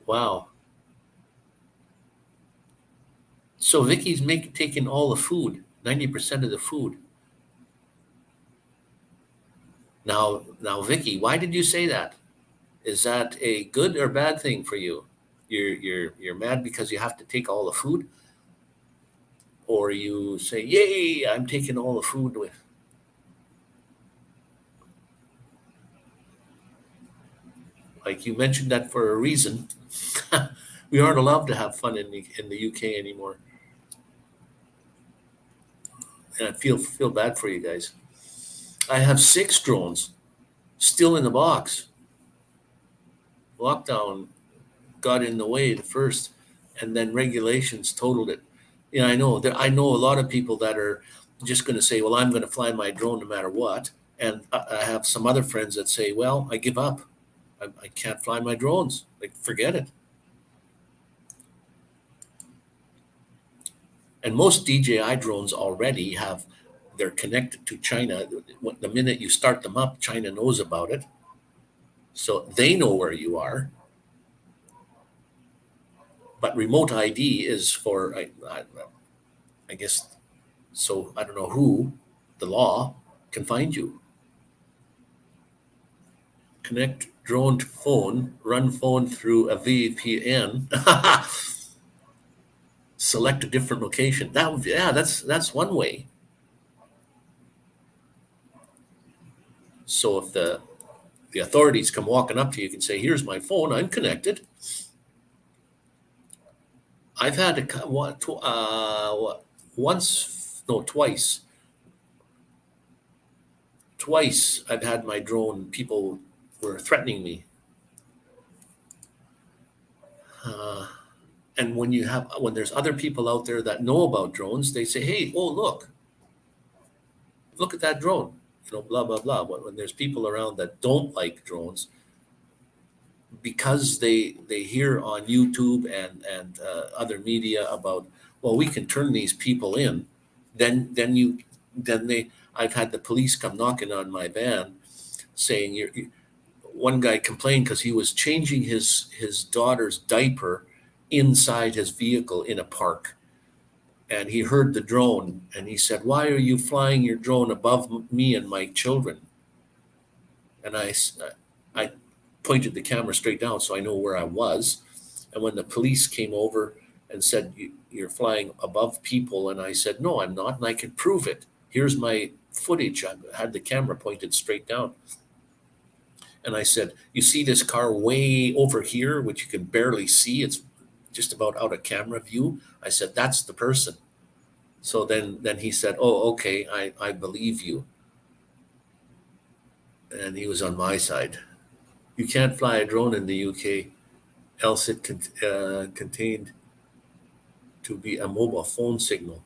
Wow. So Vicky's taking all the food, 90% of the food. Now, Vicky, why did you say that? Is that a good or bad thing for you? You're mad because you have to take all the food, or you say, "Yay, I'm taking all the food with." Like you mentioned that for a reason. We aren't allowed to have fun in the UK anymore, and I feel bad for you guys. I have 6 drones still in the box. Lockdown got in the way at first, and then regulations totaled it. Yeah, I know. I know a lot of people that are just going to say, "Well, I'm going to fly my drone no matter what," and I have some other friends that say, "Well, I give up. I can't fly my drones. Like, forget it. And most DJI drones already have, they're connected to China. The minute you start them up, China knows about it. So they know where you are. But remote ID is for, I guess, so I don't know who, the law, can find you. Connect drone to phone, run phone through a VPN. Select a different location. That would, yeah, that's one way. So if the authorities come walking up to you, you can say, "Here's my phone. I'm connected." I've had once, no, twice. Twice I've had my drone. People were threatening me, uh, and when there's other people out there that know about drones, they say, "Hey, oh look at that drone." Blah blah blah. When there's people around that don't like drones, because they hear on YouTube and other media about, well, we can turn these people in, then they I've had the police come knocking on my van saying, one guy complained because he was changing his daughter's diaper inside his vehicle in a park, and he heard the drone and he said, "Why are you flying your drone above me and my children?" And I pointed the camera straight down so I know where I was. And when the police came over and said, "You're flying above people," and I said, "No, I'm not, and I can prove it. Here's my footage." I had the camera pointed straight down. And I said, "You see this car way over here, which you can barely see? It's just about out of camera view." I said, "That's the person." So then he said, "Oh, okay, I believe you." And he was on my side. You can't fly a drone in the UK, else it contained to be a mobile phone signal.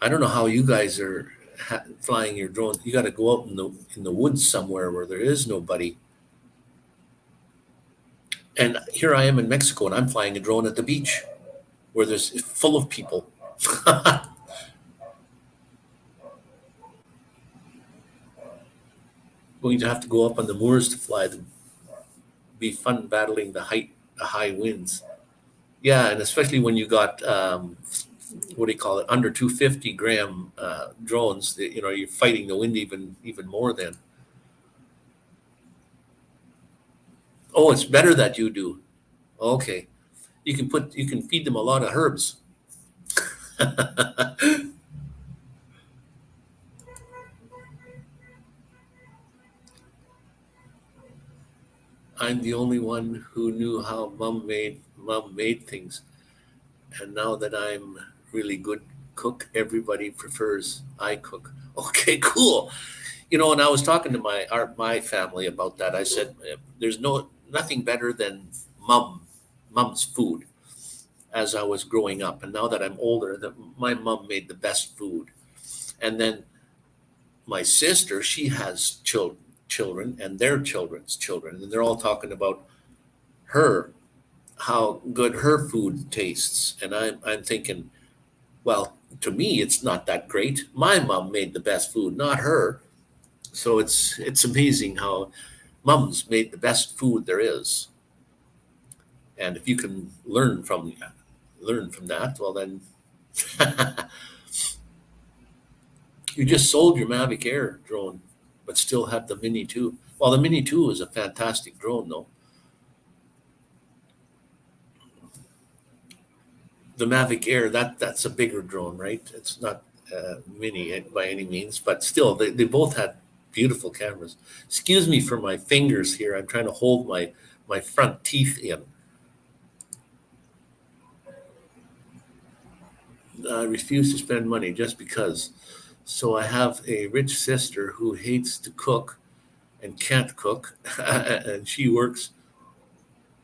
I don't know how you guys are flying your drone. You got to go out in the woods somewhere where there is nobody. And here I am in Mexico, and I'm flying a drone at the beach where there's full of people. Going to have to go up on the moors to fly them. Be fun battling the high winds. Yeah, and especially when you got what do you call it, under 250 gram drones. You're fighting the wind even more. Then, oh, it's better that you do. Okay, you can feed them a lot of herbs. I'm the only one who knew how mom made things, and now that I'm really good cook, everybody prefers I cook. Okay, cool. And I was talking to my family about that. I said, there's nothing better than mom's food as I was growing up, and now that I'm older, that my mom made the best food. And then my sister, she has children and their children's children, and they're all talking about her, how good her food tastes. And I'm thinking, well, to me, it's not that great. My mom made the best food, not her. So it's amazing how mums made the best food there is. And if you can learn from that, well then you just sold your Mavic Air drone, but still have the Mini 2. Well, the Mini 2 is a fantastic drone though. The Mavic Air, that's a bigger drone, right? It's not mini by any means, but still, they both had beautiful cameras. Excuse me for my fingers here. I'm trying to hold my front teeth in. I refuse to spend money just because. So I have a rich sister who hates to cook and can't cook, and she works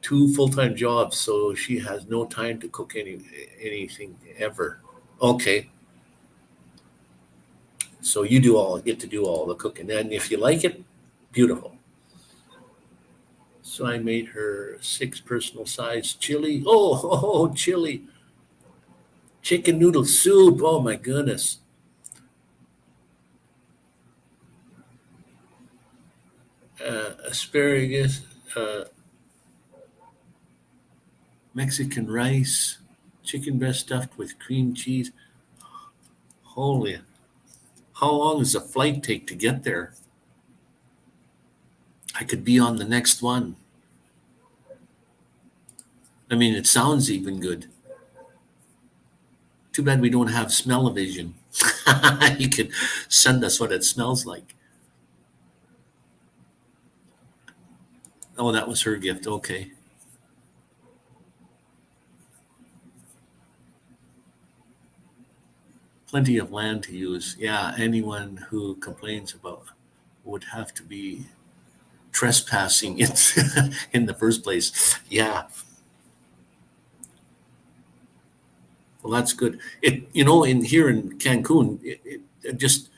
two full-time jobs, so she has no time to cook anything ever. Okay. So you get to do all the cooking. And if you like it, beautiful. So I made her 6 personal size chili. Oh, chili. Chicken noodle soup. Oh my goodness. Asparagus, Mexican rice, chicken breast stuffed with cream cheese. Holy, how long does the flight take to get there? I could be on the next one. I mean, it sounds even good. Too bad we don't have smell-o-vision. You could send us what it smells like. Oh, that was her gift. Okay. Plenty of land to use. Yeah, anyone who complains about would have to be trespassing it in the first place. Yeah, well, that's good. In here in Cancun, it just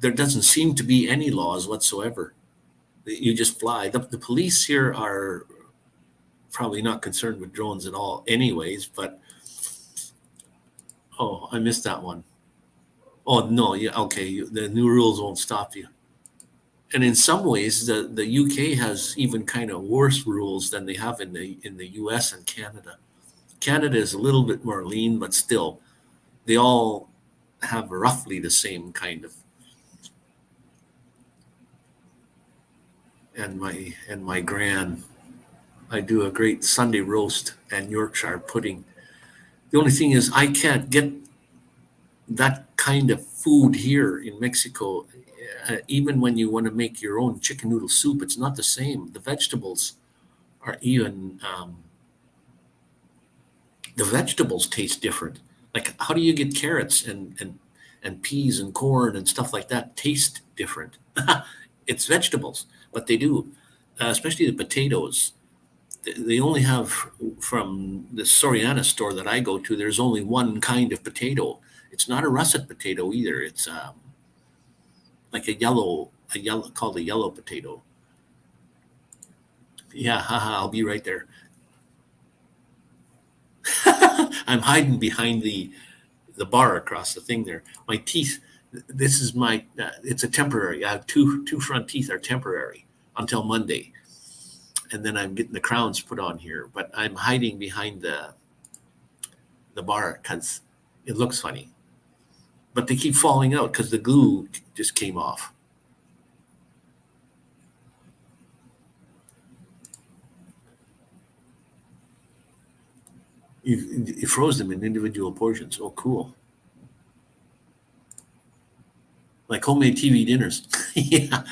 there doesn't seem to be any laws whatsoever. You just fly. The police here are probably not concerned with drones at all, anyways. But oh, I missed that one. Oh no, yeah, okay. The new rules won't stop you. And in some ways, the UK has even kind of worse rules than they have in the US and Canada. Canada is a little bit more lean, but still, they all have roughly the same kind of. And my gran, I do a great Sunday roast and Yorkshire pudding. The only thing is, I can't get that kind of food here in Mexico. Even when you want to make your own chicken noodle soup, it's not the same. The vegetables are even the vegetables taste different. Like, how do you get carrots and peas and corn and stuff like that taste different? It's vegetables, but they do, especially the potatoes. They only have from the Soriana store that I go to. There's only one kind of potato. It's not a russet potato either. It's like a yellow called a yellow potato. Yeah, haha, I'll be right there. I'm hiding behind the bar across the thing there. My teeth. This is my. It's a temporary. I have two front teeth are temporary until Monday, and then I'm getting the crowns put on here. But I'm hiding behind the bar because it looks funny. But they keep falling out because the glue just came off. You froze them in individual portions. Oh, cool! Like homemade TV dinners. Yeah,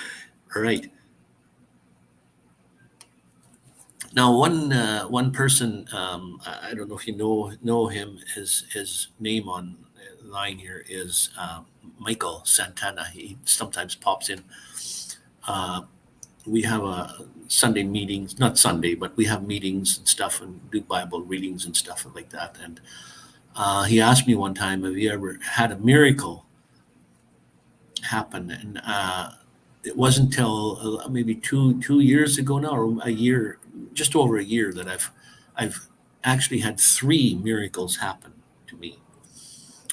right. Now, one person, I don't know if you know him. His name on line here is Michael Santana. He sometimes pops in. Uh, we have a Sunday meetings, not Sunday, but we have meetings and stuff, and do Bible readings and stuff like that. And he asked me one time, "Have you ever had a miracle happen?" And it wasn't until maybe two years ago now, or a year, just over a year, that I've actually had 3 miracles happen to me.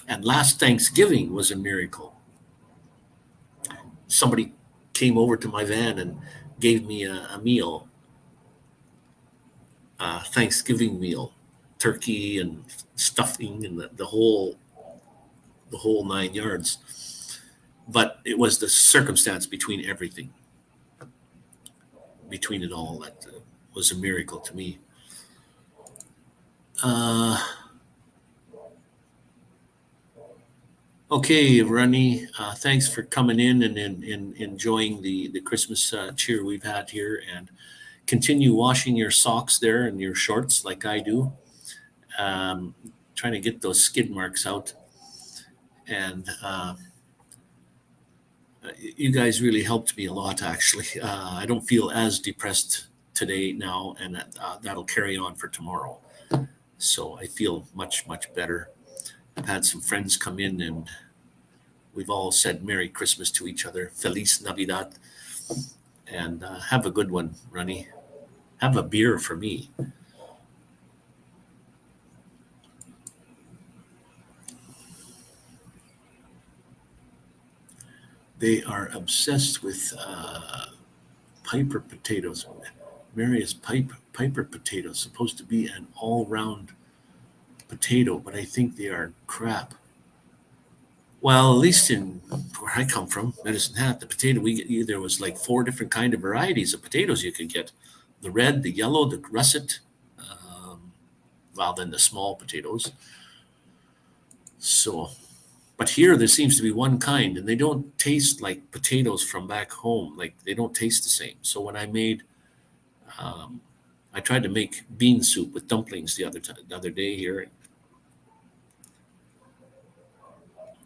And last Thanksgiving was a miracle. Somebody came over to my van and gave me a meal, a Thanksgiving meal, turkey and stuffing and the whole 9 yards. But it was the circumstance between everything, between it all, that was a miracle to me. Uh, okay, Ronnie, thanks for coming in and enjoying the Christmas cheer we've had here. And continue washing your socks there and your shorts like I do. Um, Trying to get those skid marks out. And you guys really helped me a lot, actually. I don't feel as depressed today now, and that'll carry on for tomorrow. So I feel much, much better. I've had some friends come in, and we've all said Merry Christmas to each other. Feliz Navidad. And have a good one, Ronnie. Have a beer for me. They are obsessed with Piper potatoes. Marius Piper potatoes, supposed to be an all-round potato, but I think they are crap. Well, at least in where I come from, Medicine Hat, the potato we get, there was like four different kind of varieties of potatoes you could get: the red, the yellow, the russet, um, well, then the small potatoes. So, but here there seems to be one kind, and they don't taste like potatoes from back home. Like they don't taste the same. So when I made, um, I tried to make bean soup with dumplings the other day here.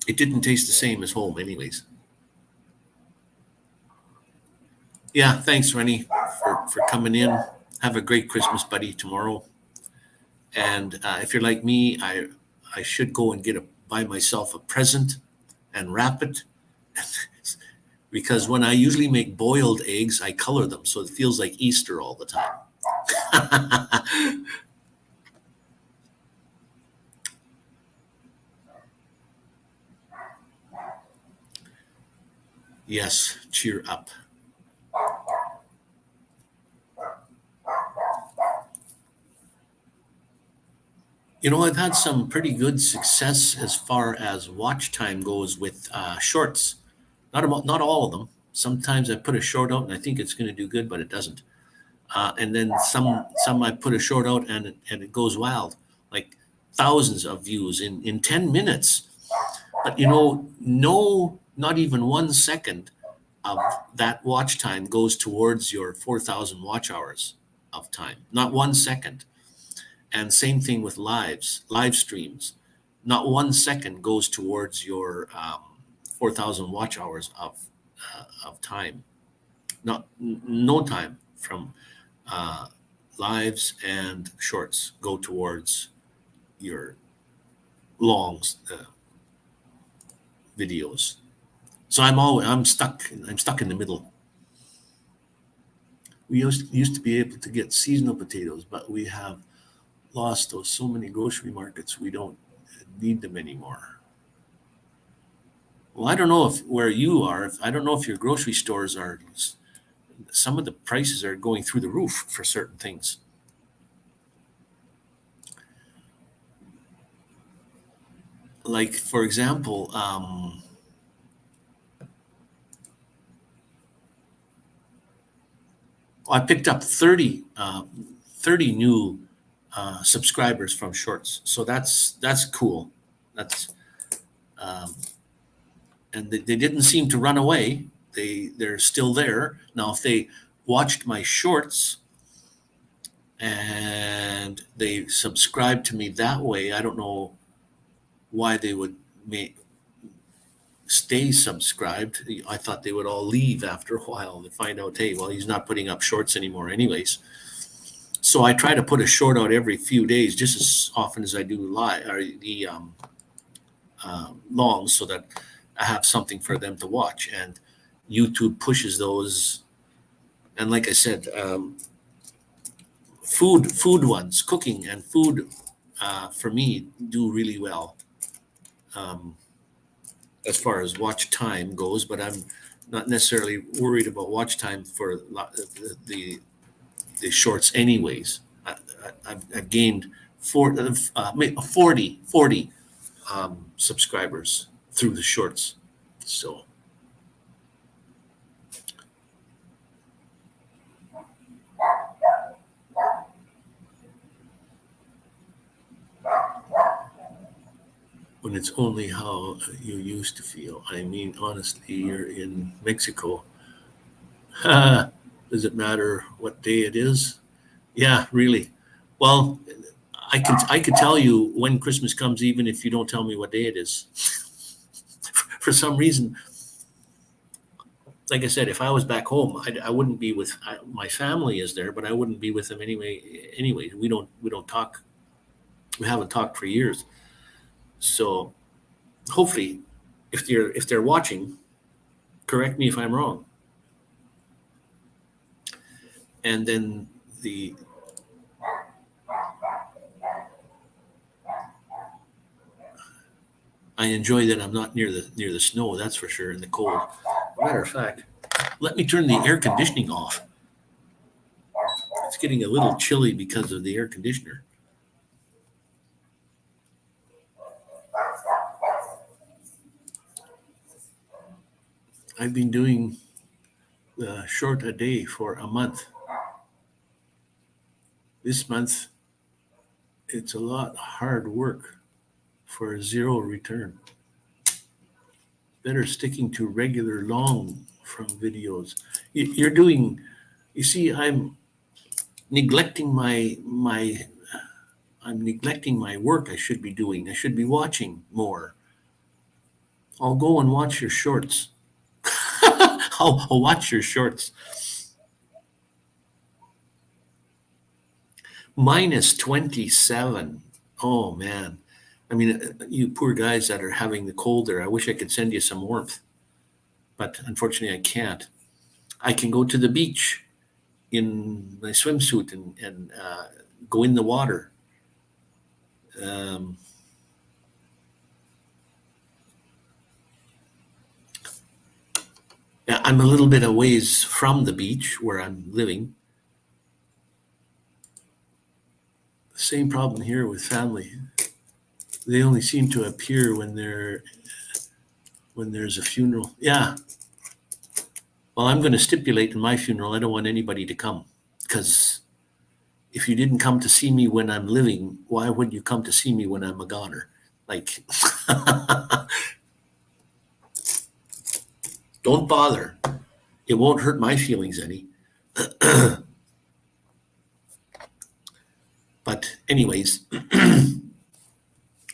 It didn't taste the same as home, anyways. Yeah, thanks, Rennie, for coming in. Have a great Christmas, buddy, tomorrow. And if you're like me, I should go and buy myself a present and wrap it, because when I usually make boiled eggs, I color them so it feels like Easter all the time. Yes, cheer up. I've had some pretty good success as far as watch time goes with shorts. Not all of them. Sometimes I put a short out and I think it's going to do good, but it doesn't. And then some I put a short out and it goes wild, like thousands of views in 10 minutes. But no, not even 1 second of that watch time goes towards your 4,000 watch hours of time. Not 1 second. And same thing with live streams. Not 1 second goes towards your 4,000 watch hours of time. No time from uh, lives and shorts go towards your longs videos. So I'm stuck in the middle. We used to be able to get seasonal potatoes, but we have lost those so many grocery markets. We don't need them anymore. Well, I don't know if where you are. I don't know if your grocery stores are. Some of the prices are going through the roof for certain things. Like for example, I picked up 30 new subscribers from Shorts, so that's cool. That's um, and they didn't seem to run away. They're still there now. If they watched my shorts and they subscribed to me that way, I don't know why they would make stay subscribed. I thought they would all leave after a while and find out, hey, well, he's not putting up shorts anymore, anyways. So I try to put a short out every few days, just as often as I do live or the long, so that I have something for them to watch. And YouTube pushes those. And like I said, food ones, cooking and food for me do really well um, as far as watch time goes. But I'm not necessarily worried about watch time for the the shorts, anyways. I've gained 40 subscribers through the shorts. So when it's only how you used to feel, I mean, honestly, you're in Mexico. Does it matter what day it is? Yeah, really. Well, I could tell you when Christmas comes, even if you don't tell me what day it is. For some reason, like I said, if I was back home, I wouldn't be with my family is there, but I wouldn't be with them anyway. Anyway, we don't talk. We haven't talked for years. So hopefully, if they're watching, correct me if I'm wrong. And then I enjoy that I'm not near the snow, that's for sure, in the cold. Matter of fact, let me turn the air conditioning off. It's getting a little chilly because of the air conditioner. I've been doing short a day for a month. This month, it's a lot hard work for zero return. Better sticking to regular long from videos. You're doing, you see, I'm neglecting I'm neglecting my work I should be doing. I should be watching more. I'll go and watch your shorts. I'll watch your shorts. Minus 27. Oh man. I mean, you poor guys that are having the cold there, I wish I could send you some warmth, but unfortunately I can't. I can go to the beach in my swimsuit and go in the water. Um, yeah, I'm a little bit a ways from the beach where I'm living. Same problem here with family. They only seem to appear when there's a funeral. Yeah. Well, I'm going to stipulate in my funeral, I don't want anybody to come, because if you didn't come to see me when I'm living, why would you come to see me when I'm a goner? Like, don't bother. It won't hurt my feelings any. But anyways,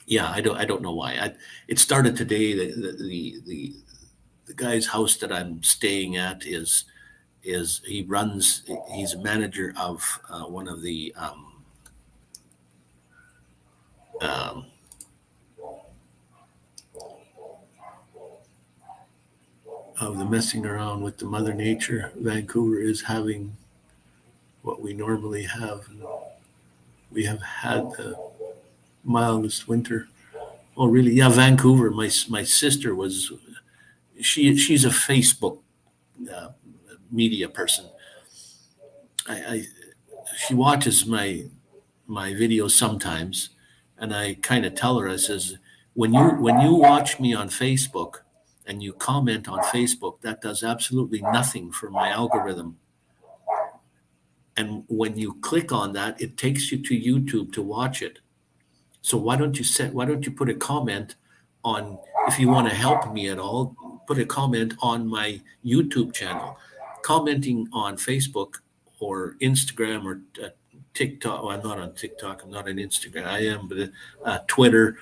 yeah, I don't know why. It started today. The guy's house that I'm staying at is he's a manager of one of the um, of the messing around with the mother nature. Vancouver is having what we normally have. We have had the mildest winter. Oh, really? Yeah, Vancouver. My sister was she's a Facebook uh, media person. I she watches my videos sometimes, and I kind of tell her, I says, when you watch me on Facebook and you comment on Facebook, that does absolutely nothing for my algorithm. And when you click on that, it takes you to YouTube to watch it. So why don't you put a comment on, if you want to help me at all, put a comment on my YouTube channel. Commenting on Facebook or Instagram or TikTok. Well, I'm not on TikTok. I'm not on Instagram. I am, but Twitter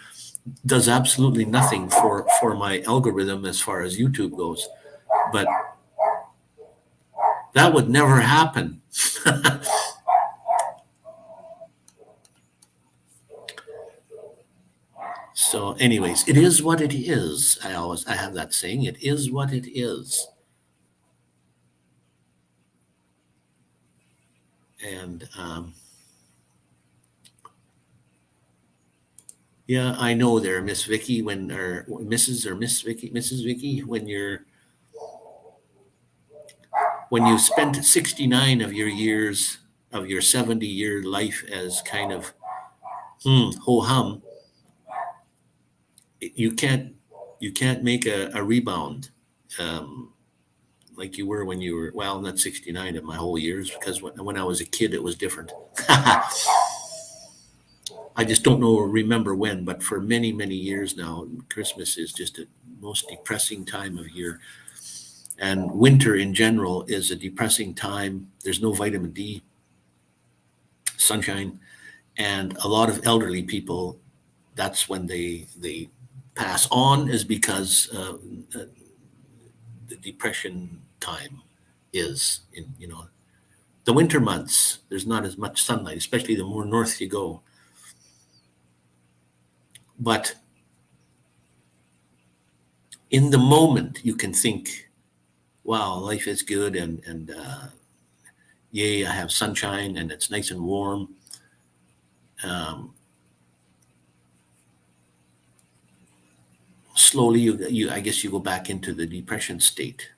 does absolutely nothing for my algorithm as far as YouTube goes. But that would never happen. So, anyways, it is what it is. I have that saying. It is what it is. And yeah, I know there, Miss Vicky, or Mrs. Vicky, when you spent 69 of your years of your 70-year life as kind of ho hum, you can't make a rebound. Um, like you were when you were, well, not 69 of my whole years, because when I was a kid, it was different. I just don't know or remember when, but for many, many years now, Christmas is just a most depressing time of year. And winter in general is a depressing time. There's no vitamin D, sunshine, and a lot of elderly people, that's when they pass on, is because the depression time is in, the winter months. There's not as much sunlight, especially the more north you go. But In the moment, you can think, wow, life is good, and yay, I have sunshine and it's nice and warm. Um, Slowly, I guess you go back into the depression state.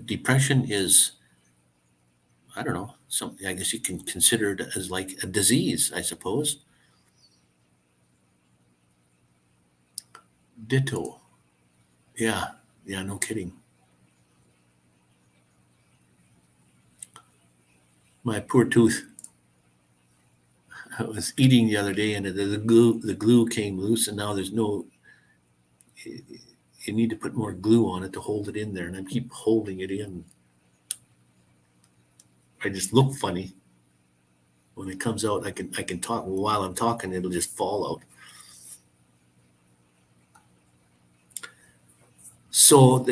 Depression is, I don't know, something I guess you can consider it as like a disease, I suppose. Ditto. Yeah, yeah, no kidding. My poor tooth. I was eating the other day, and the glue came loose, and now there's no. You need to put more glue on it to hold it in there, and I keep holding it in. I just look funny when it comes out. I can talk while I'm talking; it'll just fall out. So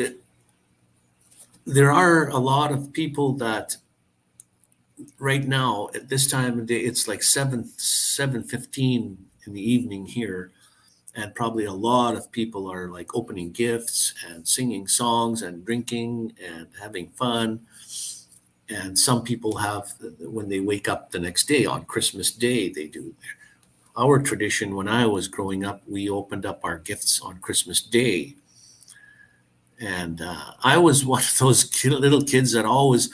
there are a lot of people that right now at this time of day it's like 7:15 in the evening here, and probably a lot of people are like opening gifts and singing songs and drinking and having fun. And some people have, when they wake up the next day on Christmas Day, they do. Our tradition when I was growing up, we opened up our gifts on Christmas Day. And I was one of those little kids that always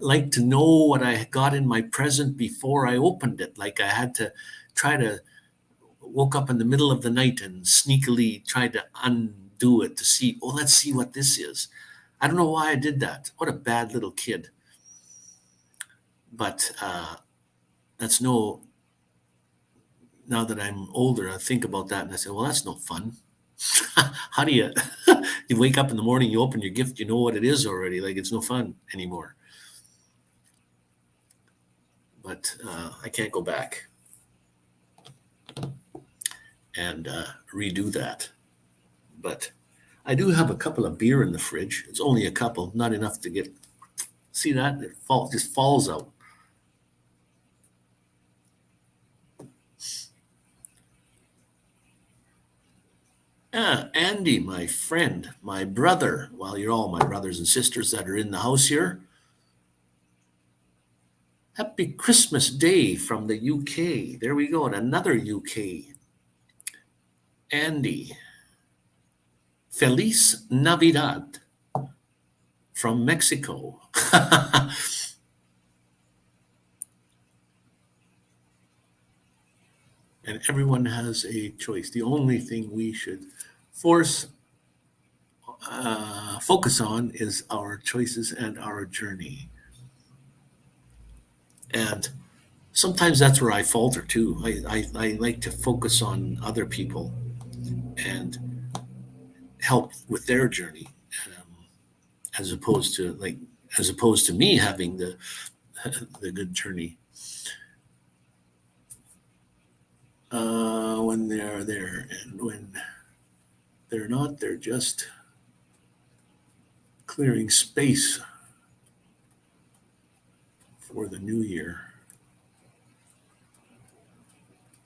liked to know what I got in my present before I opened it. Like I had to try to woke up in the middle of the night and sneakily tried to undo it to see, oh, let's see what this is. I don't know why I did that. What a bad little kid. But that's no, now that I'm older, I think about that and I say, well, that's no fun. How do you, you wake up in the morning, you open your gift, you know what it is already. Like it's no fun anymore. But I can't go back and redo that. But I do have a couple of beer in the fridge. It's only a couple, not enough to get. See that? Just falls out. Andy, my friend, my brother, well, you're all my brothers and sisters that are in the house here. Happy Christmas Day from the UK. There we go, and another UK. Andy. Feliz Navidad from Mexico. And everyone has a choice. The only thing we should force focus on is our choices and our journey. And sometimes that's where I falter too. I like to focus on other people and help with their journey, um, as opposed to me having the good journey. When they're there, and when they're not, they're just clearing space for the new year,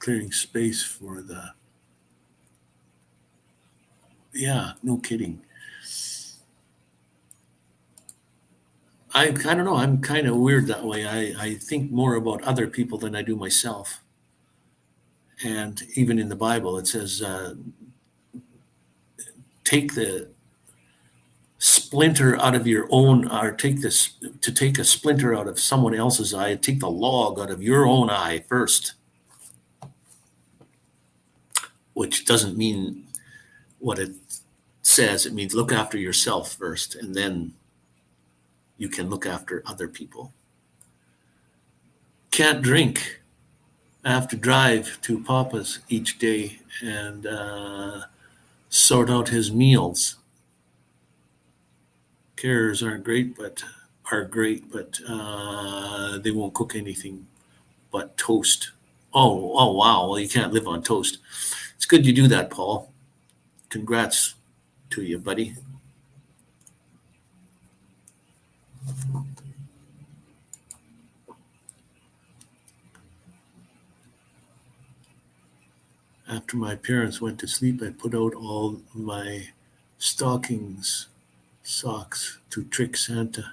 clearing space for the, yeah, no kidding. I don't know. I'm kind of weird that way. I think more about other people than I do myself. And even in the Bible, it says, take the splinter out of your own, or take this, to take a splinter out of someone else's eye, take the log out of your own eye first, which doesn't mean what it says. It means look after yourself first, and then you can look after other people. Can't drink. I have to drive to Papa's each day and sort out his meals. Carers are great, but they won't cook anything but toast. Oh, wow. Well, you can't live on toast. It's good you do that, Paul. Congrats to you, buddy. After my parents went to sleep, I put out all my Stockings, socks to trick Santa.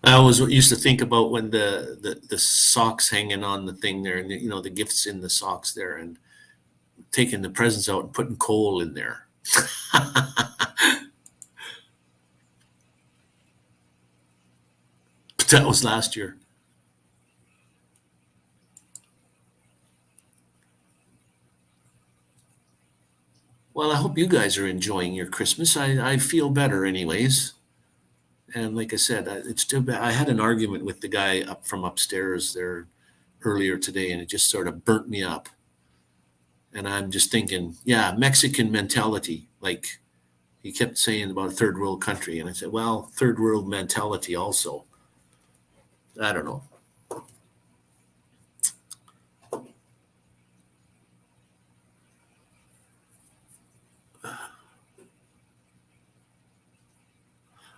I always used to think about when the socks hanging on the thing there, and the gifts in the socks there, and taking the presents out and putting coal in there. But that was last year. Well, I hope you guys are enjoying your Christmas. I feel better, anyways. And like I said, it's too bad. I had an argument with the guy up from upstairs there earlier today, and it just sort of burnt me up. And I'm just thinking, yeah, Mexican mentality. Like he kept saying about a third world country, and I said, well, third world mentality also. I don't know.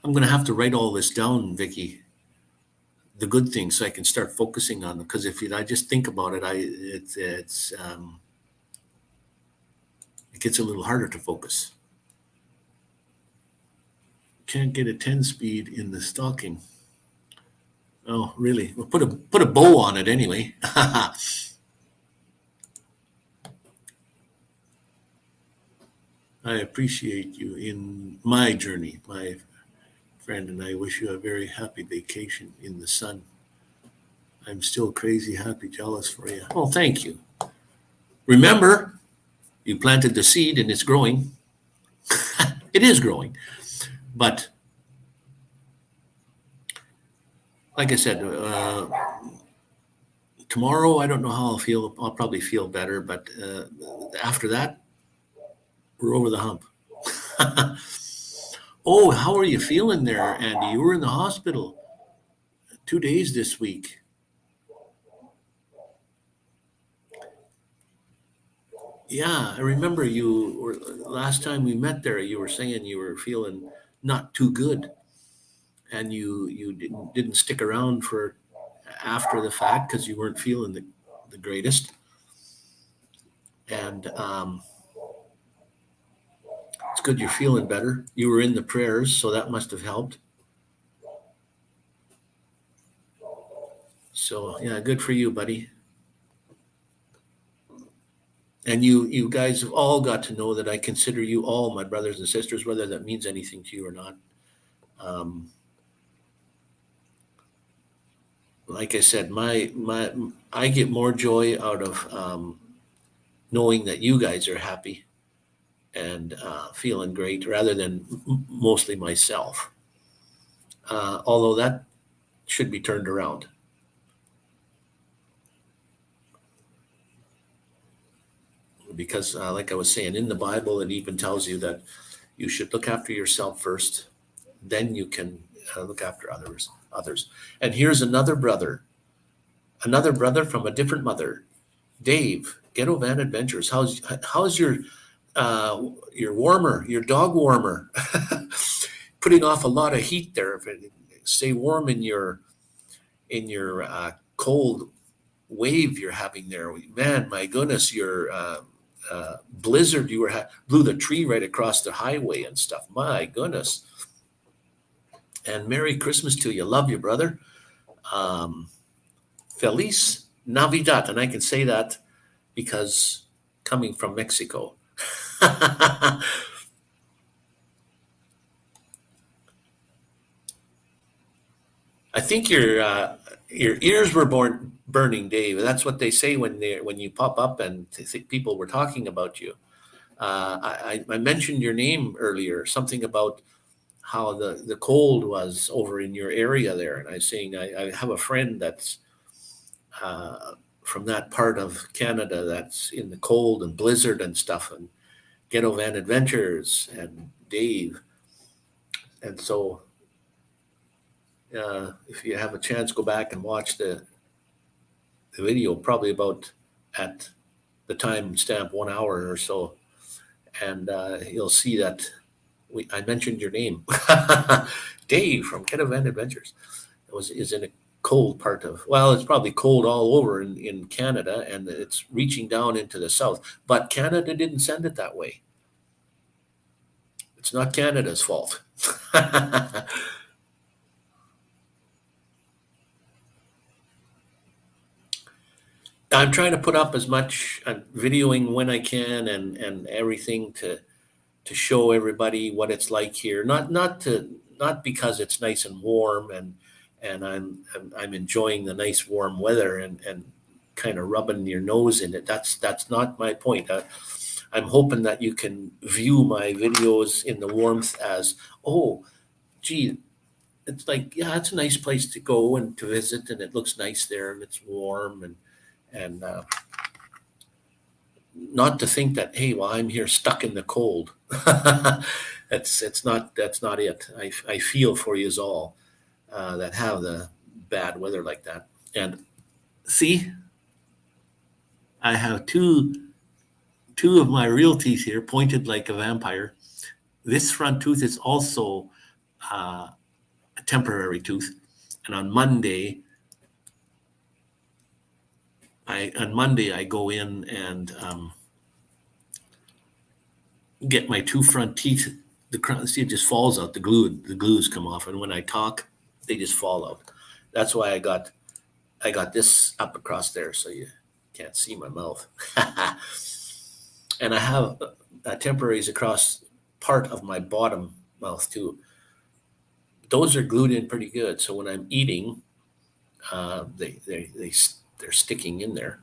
I'm gonna have to write all this down, Vicky. The good things, so I can start focusing on them. Because I just think about it, it gets a little harder to focus. Can't get a 10 speed in the stocking. Oh, really? Well, put a bow on it anyway. I appreciate you in my journey, my friend, and I wish you a very happy vacation in the sun. I'm still crazy happy, jealous for you. Oh, thank you. Remember, you planted the seed and it's growing. It is growing. But like I said, tomorrow, I don't know how I'll feel. I'll probably feel better. But after that, we're over the hump. Oh, how are you feeling there, Andy? You were in the hospital 2 days this week. Yeah, I remember you were last time we met there. You were saying you were feeling not too good, and you didn't stick around for after the fact because you weren't feeling the greatest. And it's good you're feeling better. You were in the prayers, so that must have helped. So yeah, good for you, buddy. And you guys have all got to know that I consider you all my brothers and sisters, whether that means anything to you or not. Um, like I said, my I get more joy out of knowing that you guys are happy and feeling great rather than mostly myself. Although that should be turned around. Because like I was saying, in the Bible, it even tells you that you should look after yourself first, then you can look after others. And here's another brother from a different mother, Dave, Ghetto Van Adventures. How's your warmer, your dog warmer? Putting off a lot of heat there. If it, stay warm in your cold wave you're having there. Man, my goodness, your blizzard blew the tree right across the highway and stuff. My goodness. And Merry Christmas to you. Love you, brother. Um, Feliz Navidad. And I can say that because coming from Mexico. I think your ears were burning, Dave. That's what they say when you pop up and people were talking about you. I mentioned your name earlier, something about how the cold was over in your area there, and I was saying I have a friend that's from that part of Canada that's in the cold and blizzard and stuff, and Ghetto Van Adventures and Dave, and so if you have a chance, go back and watch the video, probably about at the time stamp 1 hour or so, and you'll see that I mentioned your name, Dave from Ghetto Van Adventures. Is in a cold part of, well, it's probably cold all over in Canada, and it's reaching down into the south. But Canada didn't send it that way. It's not Canada's fault. I'm trying to put up as much videoing when I can, and everything to show everybody what it's like here. Not because it's nice and warm, and I'm enjoying the nice warm weather and kind of rubbing your nose in it. That's not my point. I'm hoping that you can view my videos in the warmth as, oh, gee, it's like, yeah, it's a nice place to go and to visit, and it looks nice there, and it's warm, and not to think that, hey, well, I'm here stuck in the cold. That's not it. I feel for you all that have the bad weather like that. And see, I have two of my real teeth here pointed like a vampire. This front tooth is also a temporary tooth, and on Monday I go in and get my two front teeth. The crown, see, it just falls out. The glues come off, and when I talk, they just fall out. That's why I got this up across there, so you can't see my mouth. And I have temporaries across part of my bottom mouth too. Those are glued in pretty good, so when I'm eating, they're sticking in there.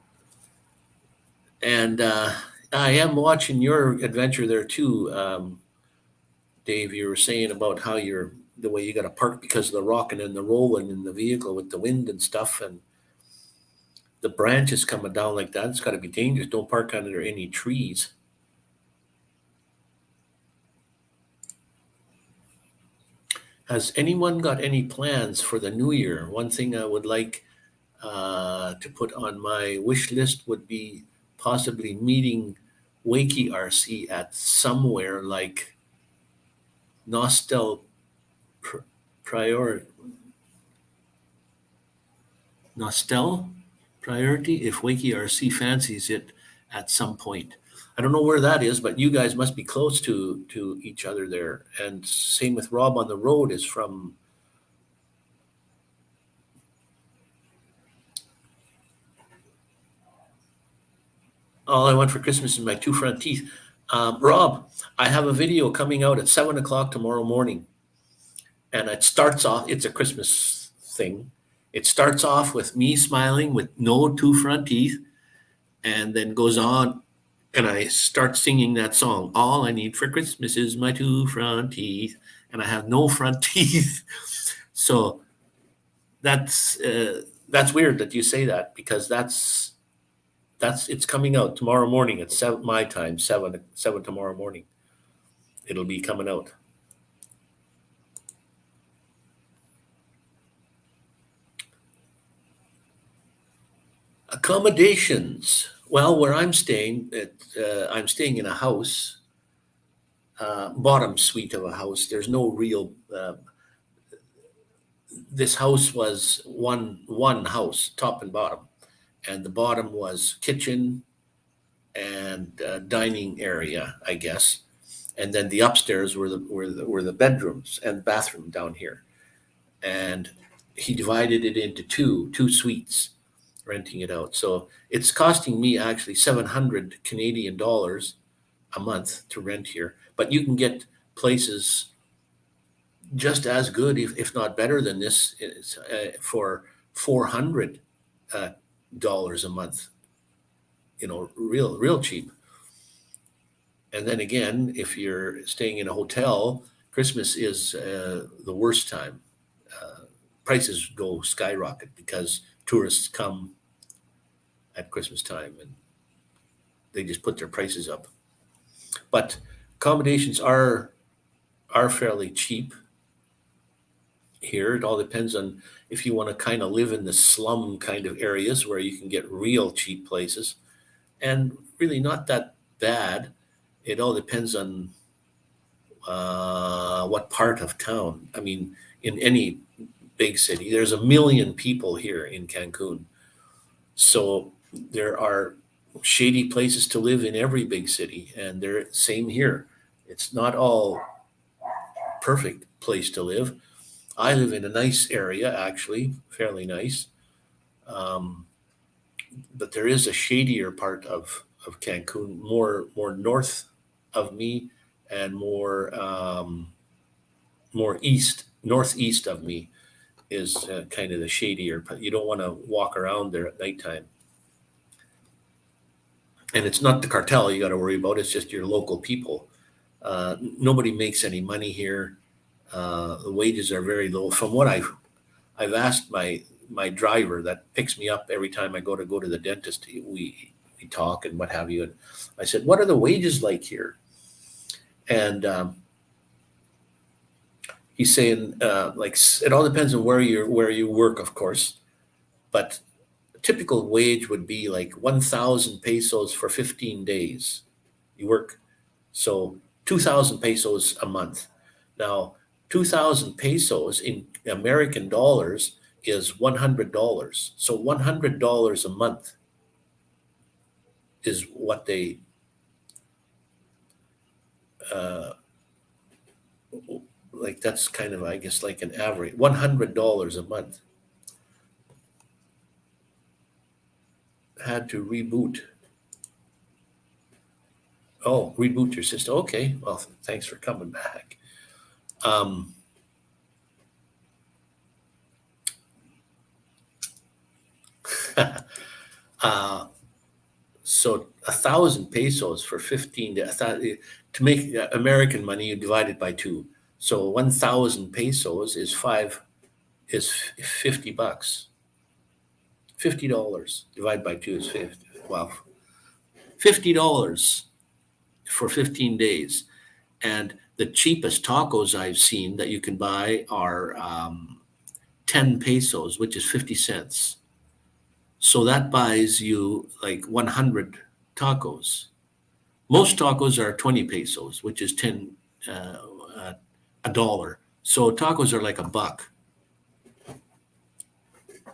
And I am watching your adventure there too, Dave. You were saying about how the way you got to park because of the rocking and the rolling in the vehicle with the wind and stuff, and the branches coming down like that. It's got to be dangerous. Don't park under any trees. Has anyone got any plans for the new year? One thing I would like to put on my wish list would be possibly meeting Wakey RC at somewhere like Nostel Prior Nostel Priority, if Wakey RC fancies it at some point. I don't know where that is, but you guys must be close to each other there. And same with Rob on the Road is from. All I want for Christmas is my two front teeth. Rob, I have a video coming out at 7 o'clock tomorrow morning, and it starts off. It's a Christmas thing. It starts off with me smiling with no two front teeth, and then goes on, and I start singing that song. All I need for Christmas is my two front teeth, and I have no front teeth. So that's weird that you say that, because it's coming out tomorrow morning at 7 my time, 7 tomorrow morning. It'll be coming out. Accommodations. Well, where I'm staying, I'm staying in a house, bottom suite of a house. There's no real. This house was one house, top and bottom, and the bottom was kitchen and dining area, I guess, and then the upstairs were the bedrooms and bathroom down here, and he divided it into two suites, renting it out. So it's costing me actually 700 Canadian dollars a month to rent here, but you can get places just as good, if not better than this, for 400 dollars a month. Real cheap. And then again, if you're staying in a hotel, Christmas is the worst time. Prices go skyrocket because tourists come at Christmas time and they just put their prices up. But accommodations are fairly cheap here. It all depends on if you want to kind of live in the slum kind of areas where you can get real cheap places, and really not that bad. It all depends on what part of town. I mean, in any big city. There's a million people here in Cancun. So there are shady places to live in every big city, and they're same here. It's not all perfect place to live. I live in a nice area, actually, fairly nice. Um, but there is a shadier part of Cancun, more north of me, and more northeast of me is kind of the shadier. But you don't want to walk around there at nighttime. And it's not the cartel you got to worry about. It's just your local people. Nobody makes any money here. The wages are very low. From what I've asked my driver that picks me up every time I go to the dentist. We talk and what have you. And I said, "What are the wages like here?" And he's saying, like it all depends on where you work, of course, but a typical wage would be like 1,000 pesos for 15 days. You work so 2,000 pesos a month. Now, 2,000 pesos in American dollars is $100. So $100 a month is what they uh, like. That's kind of, I guess, like an average $100 a month. Had to reboot. Oh, reboot your system. Okay. Well, thanks for coming back. Um, uh, so 1,000 pesos for 15 days. To make American money, you divide it by two. So 1,000 pesos is 50 bucks. $50 divided by two is 50. Wow, $50 for 15 days. And the cheapest tacos I've seen that you can buy are 10 pesos, which is 50 cents. So that buys you like 100 tacos. Most tacos are 20 pesos, which is 10, uh, uh, a dollar. So tacos are like a buck.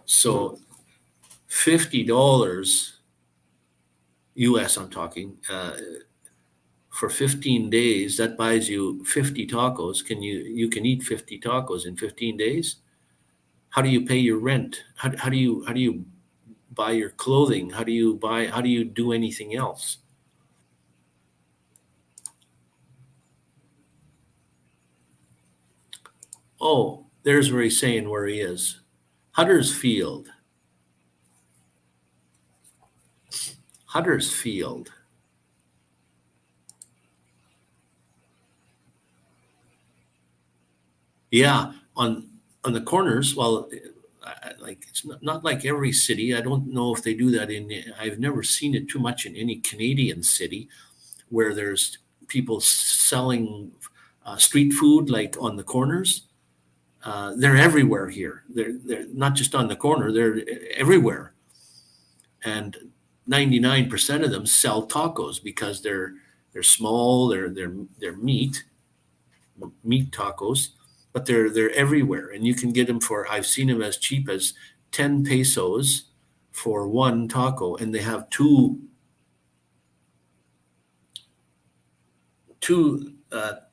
So $50 US, I'm talking, for 15 days, that buys you 50 tacos. You can eat 50 tacos in 15 days? How do you pay your rent? How do you buy your clothing? How do you do anything else? Oh, there's where he's saying where he is. Huddersfield. Huddersfield. Yeah, on the corners. Well, like it's not like every city. I don't know if they do that in. I've never seen it too much in any Canadian city where there's people selling street food like on the corners. They're everywhere here. They're not just on the corner. They're everywhere, and 99% of them sell tacos because they're small. They're meat tacos, but they're everywhere, and you can get them for. I've seen them as cheap as 10 pesos for one taco, and they have two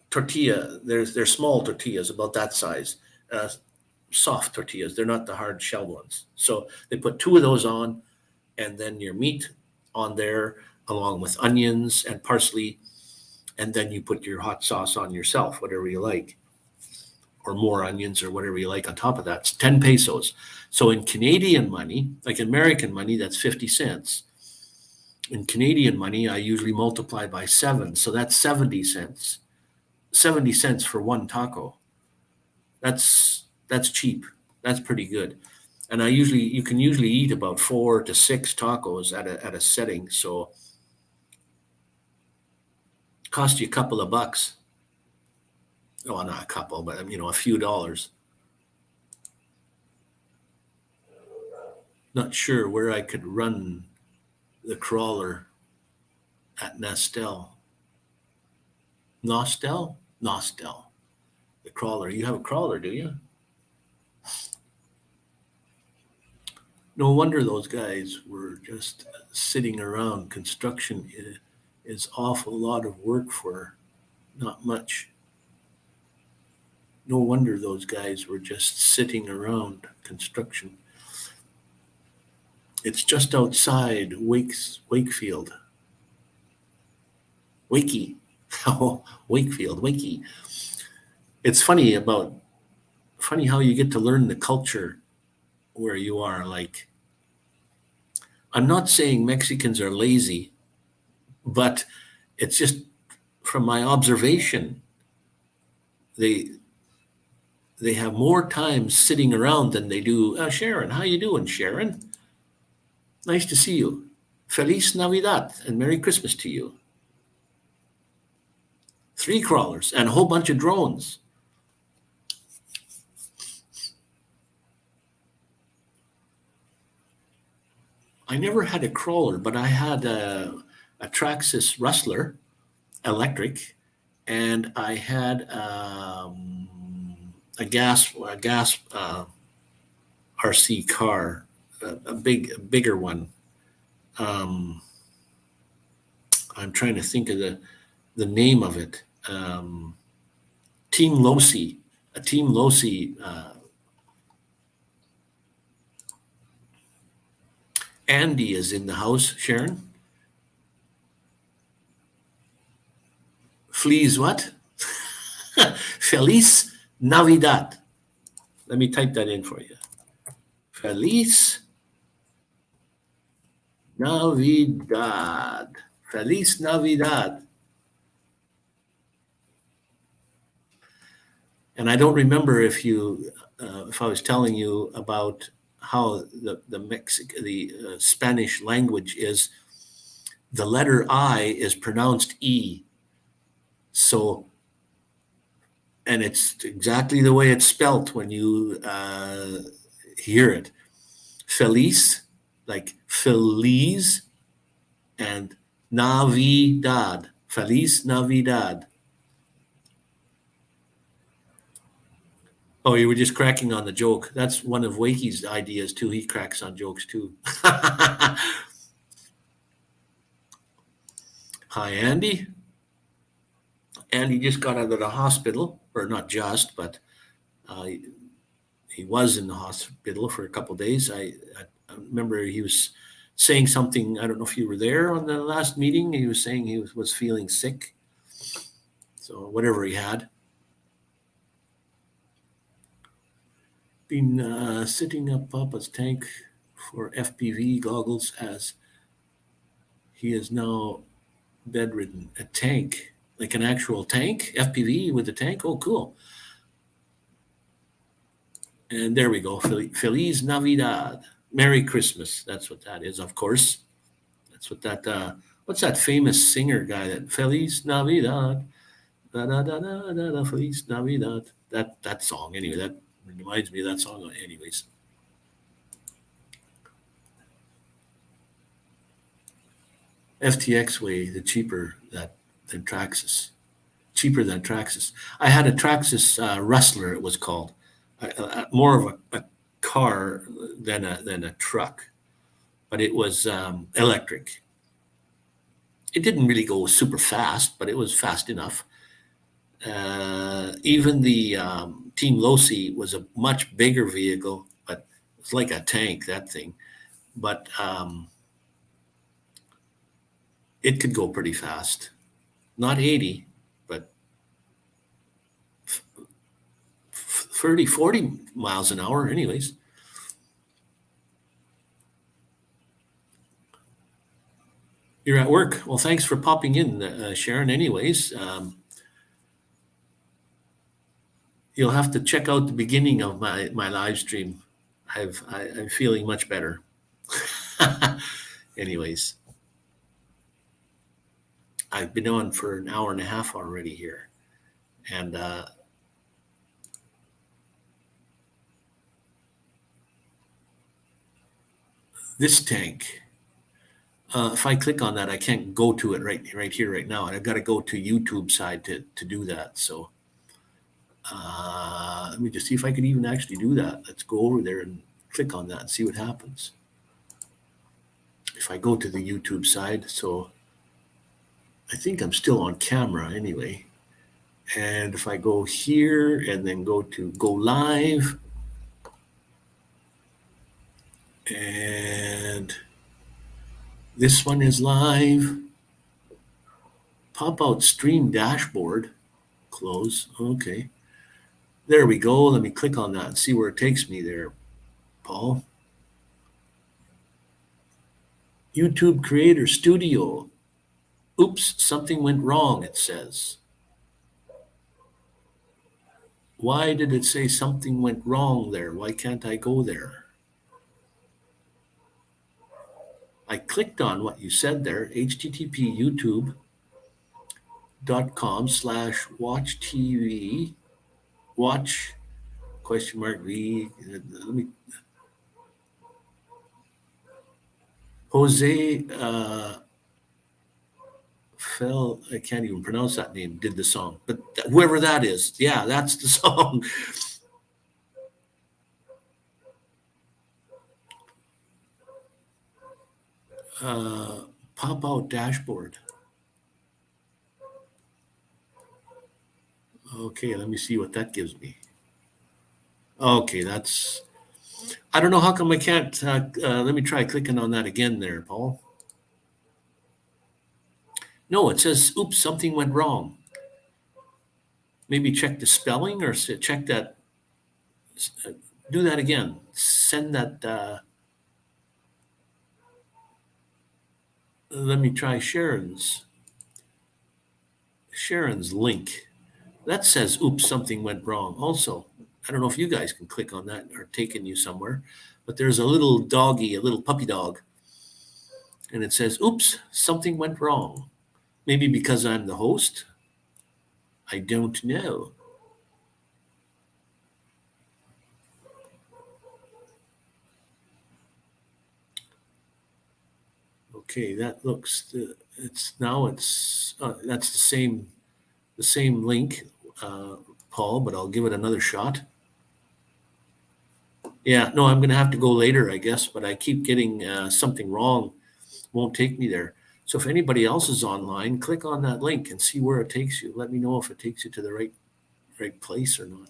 tortilla. They're small tortillas, about that size, uh, soft tortillas. They're not the hard shell ones. So they put two of those on, and then your meat on there, along with onions and parsley, and then you put your hot sauce on yourself, whatever you like, or more onions or whatever you like on top of that. It's 10 pesos. So in Canadian money, like American money, that's 50 cents. In Canadian money, I usually multiply by seven. So that's 70 cents. 70 cents for one taco. That's cheap. That's pretty good. And you can usually eat about 4 to 6 tacos at a setting. So it cost you a couple of bucks. Well, not a couple, but a few dollars. Not sure where I could run the crawler at Nestel. Nostel? Nostel. The crawler. You have a crawler, do you? No wonder those guys were just sitting around. Construction is awful lot of work for not much. No wonder those guys were just sitting around construction. It's just outside Wakefield. Wakey. Oh, Wakefield, Wakey. It's funny how you get to learn the culture where you are. Like, I'm not saying Mexicans are lazy, but it's just from my observation, they they have more time sitting around than they do. Sharon, how you doing, Sharon? Nice to see you. Feliz Navidad and Merry Christmas to you. Three crawlers and a whole bunch of drones. I never had a crawler, but I had a Traxxas Rustler electric, and I had a gas RC car, a bigger one. Um, I'm trying to think of the name of it. Team Losi, a Team Losi. Andy is in the house. Sharon, Fleas what? Feliz Navidad. Let me type that in for you. Feliz Navidad. Feliz Navidad. And I don't remember if I was telling you about how the Spanish language is. The letter I is pronounced E. So, and it's exactly the way it's spelt when you hear it. Feliz, like Feliz, and Navidad. Feliz Navidad. Oh, you were just cracking on the joke. That's one of Wakey's ideas too. He cracks on jokes too. Hi, Andy. Andy just got out of the hospital, or not just, but uh, he was in the hospital for a couple of days. I remember he was saying something. I don't know if you were there on the last meeting. He was saying he was feeling sick. So whatever he had. Been sitting up Papa's tank for FPV goggles as he is now bedridden. A tank, like an actual tank, FPV with a tank. Oh, cool. And there we go. Feliz Navidad. Merry Christmas. That's what that is, of course. That's what what's that famous singer guy that Feliz Navidad. Da, da, da, da, da, da, Feliz Navidad. That song, anyway, that reminds me of that song, anyways. FTX way, the cheaper than Traxxas. Cheaper than Traxxas. I had a Traxxas Rustler, it was called. More of a car than a truck, but it was electric. It didn't really go super fast, but it was fast enough. Even the Team Losi was a much bigger vehicle, but it's like a tank, that thing. But it could go pretty fast. Not 80, but 30, 40 miles an hour, anyways. You're at work. Well, thanks for popping in, Sharon. Anyways, you'll have to check out the beginning of my live stream. I'm feeling much better. Anyways, I've been on for an hour and a half already here, and this tank. If I click on that, I can't go to it right here, right now. And I've got to go to YouTube side to do that. So let me just see if I can even actually do that. Let's go over there and click on that and see what happens. if I go to the YouTube side, so I think I'm still on camera anyway. And if I go here and then go to go live, and this one is live, pop out stream dashboard, close. Okay. There we go. Let me click on that and see where it takes me there, Paul. YouTube Creator Studio. Oops, something went wrong, it says. Why did it say something went wrong there? Why can't I go there? I clicked on what you said there, http youtube.com/watch TV, watch question mark V. Let me, Jose I can't even pronounce that name, did the song, but whoever that is, yeah, that's the song. Pop out dashboard. Okay, let me see what that gives me. Okay, that's, I don't know how come I can't, let me try clicking on that again there, Paul. No, it says, oops, something went wrong. Maybe check the spelling or check that, do that again. Send that, let me try Sharon's link. That says, oops, something went wrong. Also, I don't know if you guys can click on that or taking you somewhere, but there's a little doggy, a little puppy dog, and it says, oops, something went wrong. Maybe because I'm the host. I don't know. Okay, that looks, that's the same link, Paul, but I'll give it another shot. Yeah, no, I'm going to have to go later, I guess, but I keep getting something wrong. Won't take me there. So if anybody else is online, click on that link and see where it takes you. Let me know if it takes you to the right place or not.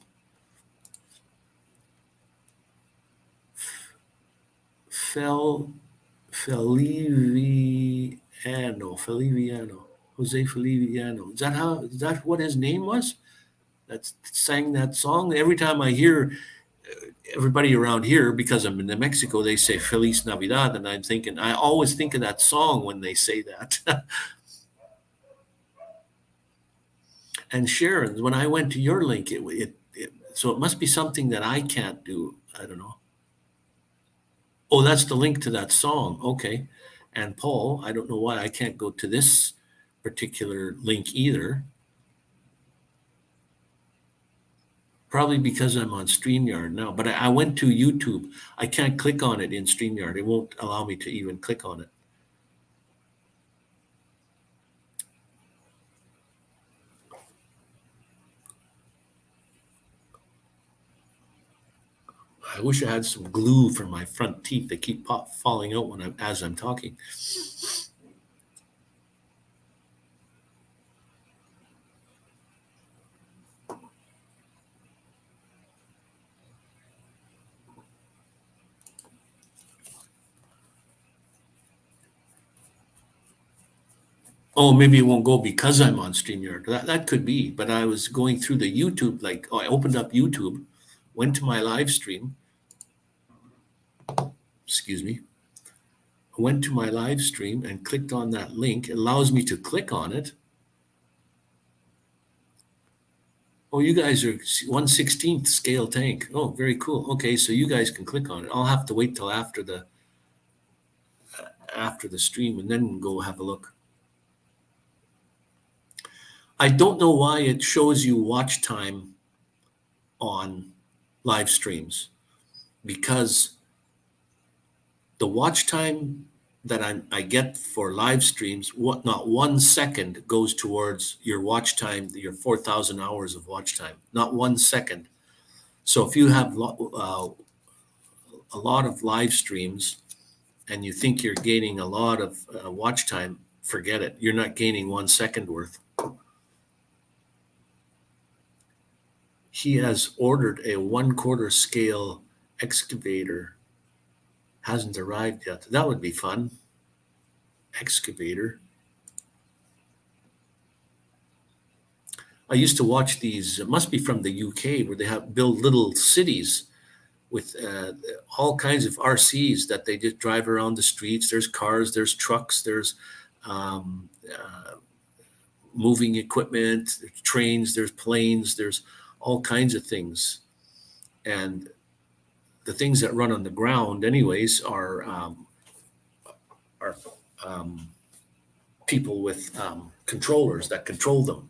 Feliviano, Jose Feliviano. Is that what his name was? That sang that song. Every time I hear everybody around here, because I'm in Mexico, they say Feliz Navidad, and I always think of that song when they say that. And Sharon's, when I went to your link, so it must be something that I can't do. I don't know. Oh, that's the link to that song. Okay. And Paul, I don't know why I can't go to this particular link either. Probably because I'm on StreamYard now, but I went to YouTube. I can't click on it in StreamYard. It won't allow me to even click on it. I wish I had some glue for my front teeth. They keep falling out as I'm talking. Oh, maybe it won't go because I'm on StreamYard. That could be, but I was going through the YouTube, I opened up YouTube, went to my live stream. Excuse me. Went to my live stream and clicked on that link. It allows me to click on it. Oh, you guys are 1/16th scale tank. Oh, very cool. Okay, so you guys can click on it. I'll have to wait till after the stream and then go have a look. I don't know why it shows you watch time on live streams, because the watch time that I get for live streams, not 1 second goes towards your watch time, your 4,000 hours of watch time, not 1 second. So if you have a lot of live streams, and you think you're gaining a lot of watch time, forget it. You're not gaining 1 second worth. He has ordered a 1/4 scale excavator. Hasn't arrived yet. That would be fun. Excavator. I used to watch these, it must be from the UK, where they have build little cities with all kinds of RCs that they just drive around the streets. There's cars, there's trucks, there's um, moving equipment, there's trains, there's planes, there's all kinds of things. And the things that run on the ground, anyways, are people with controllers that control them.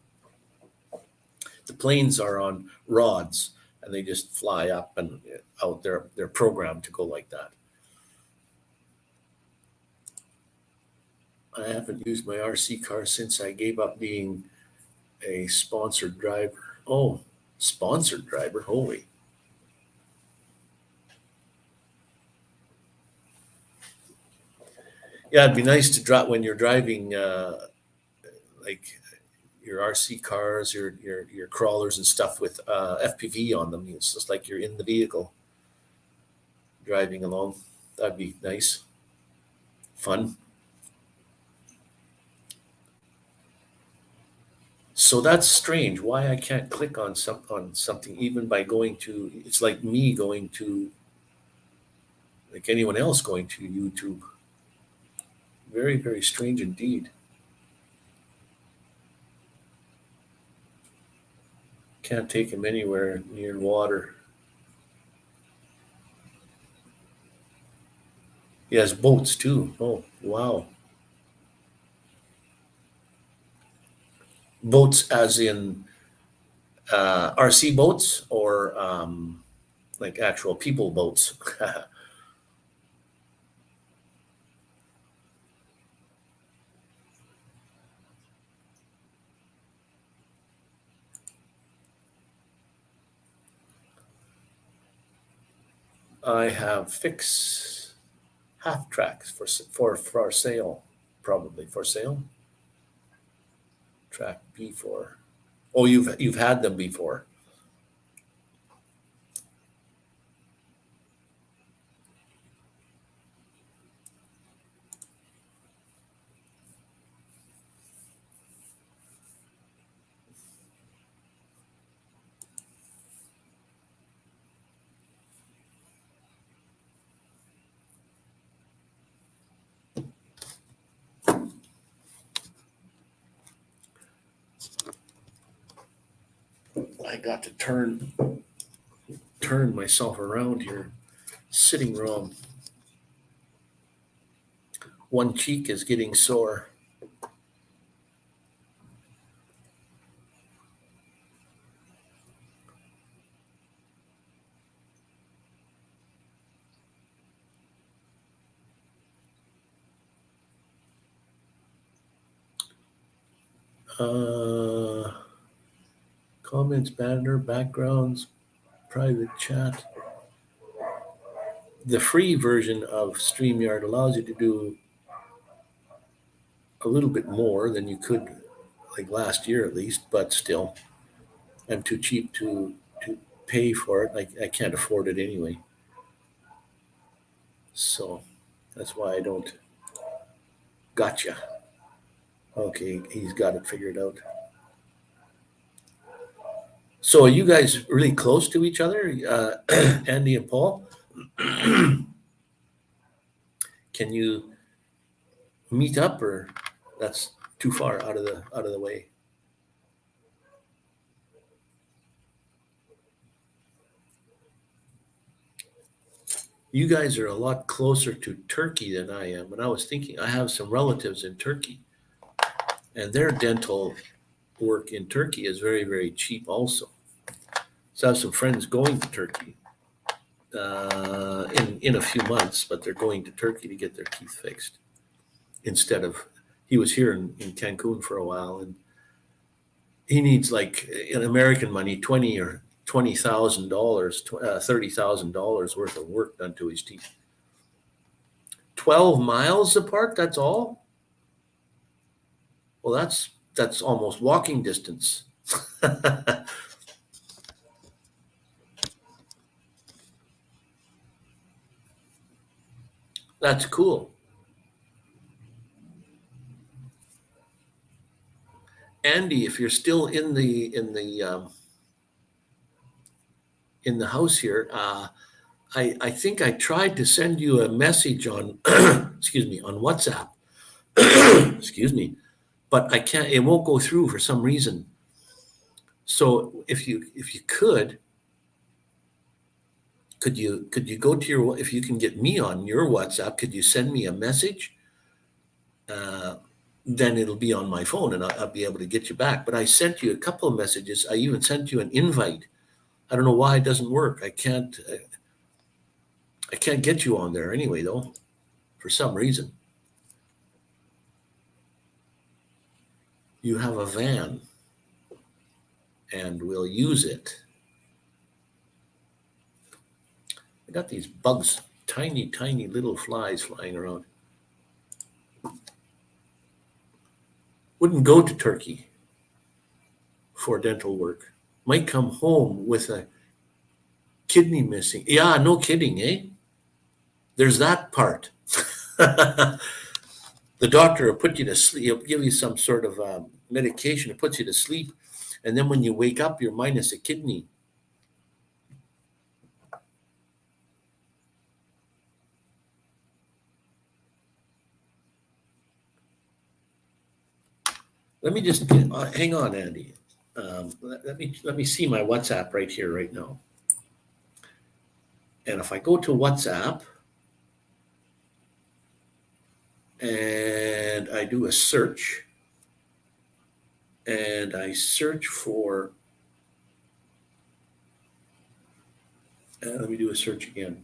The planes are on rods, and they just fly up and out. They're programmed to go like that. I haven't used my RC car since I gave up being a sponsored driver. Oh, sponsored driver, holy. Yeah, it'd be nice to drop when you're driving, like your RC cars, your crawlers and stuff with FPV on them. It's just like you're in the vehicle driving along. That'd be nice, fun. So that's strange. Why I can't click on something even by going to. It's like me going to, like anyone else going to YouTube. Very, very strange indeed. Can't take him anywhere near water. He has boats too. Oh, wow. Boats as in RC boats or like actual people boats. I have fixed half tracks for sale, probably for sale. Track B4. Oh, you've had them before. I got to turn myself around here, sitting wrong. One cheek is getting sore. Uh, Comments, banner, backgrounds, private chat. The free version of StreamYard allows you to do a little bit more than you could like last year at least, but still, I'm too cheap to pay for it. I can't afford it anyway. So that's why I don't. Gotcha. Okay, he's got it figured out. So are you guys really close to each other, Andy and Paul? Can you meet up, or that's too far out of the way? You guys are a lot closer to Turkey than I am. And I was thinking, I have some relatives in Turkey, and their dental work in Turkey is very, very cheap also. So I have some friends going to Turkey in a few months, but they're going to Turkey to get their teeth fixed instead of. He was here in Cancun for a while, and he needs like in American money $20,000, $30,000 worth of work done to his teeth. 12 miles apart, that's all? Well, that's almost walking distance. That's cool. Andy, if you're still in the house here, I think I tried to send you a message on excuse me, on WhatsApp. Excuse me, but I can't. It won't go through for some reason. So if you could you go to your, if you can get me on your WhatsApp, could you send me a message? Uh, then it'll be on my phone and I'll be able to get you back. But I sent you a couple of messages. I even sent you an invite. I don't know why it doesn't work. I can't get you on there anyway though, for some reason. You have a van and we'll use it. I got these bugs, tiny, tiny little flies flying around. Wouldn't go to Turkey for dental work. Might come home with a kidney missing. Yeah, no kidding, eh? There's that part. The doctor will put you to sleep. He'll give you some sort of medication that puts you to sleep. And then when you wake up, you're minus a kidney. Let me just hang on, Andy. Let me see my WhatsApp right here, right now. And if I go to WhatsApp and I do a search, and I search for, let me do a search again,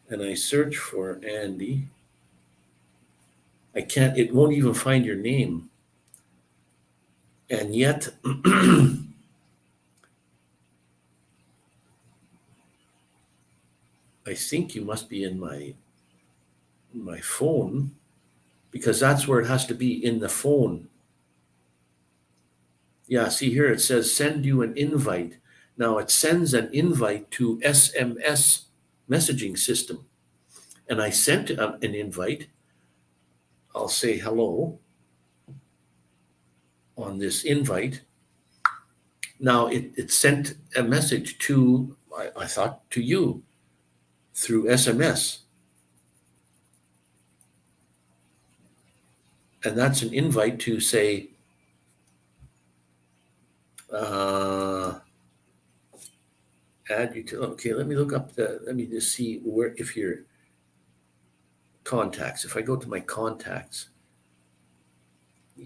and I search for Andy. I can't. It won't even find your name. And yet, I think you must be in my phone, because that's where it has to be, in the phone. Yeah, see here it says send you an invite. Now it sends an invite to SMS messaging system. And I sent an invite. I'll say hello on this invite. Now it sent a message to, I thought, to you through SMS. And that's an invite to say, add you to, okay, let me look up let me just see where, if your contacts, if I go to my contacts.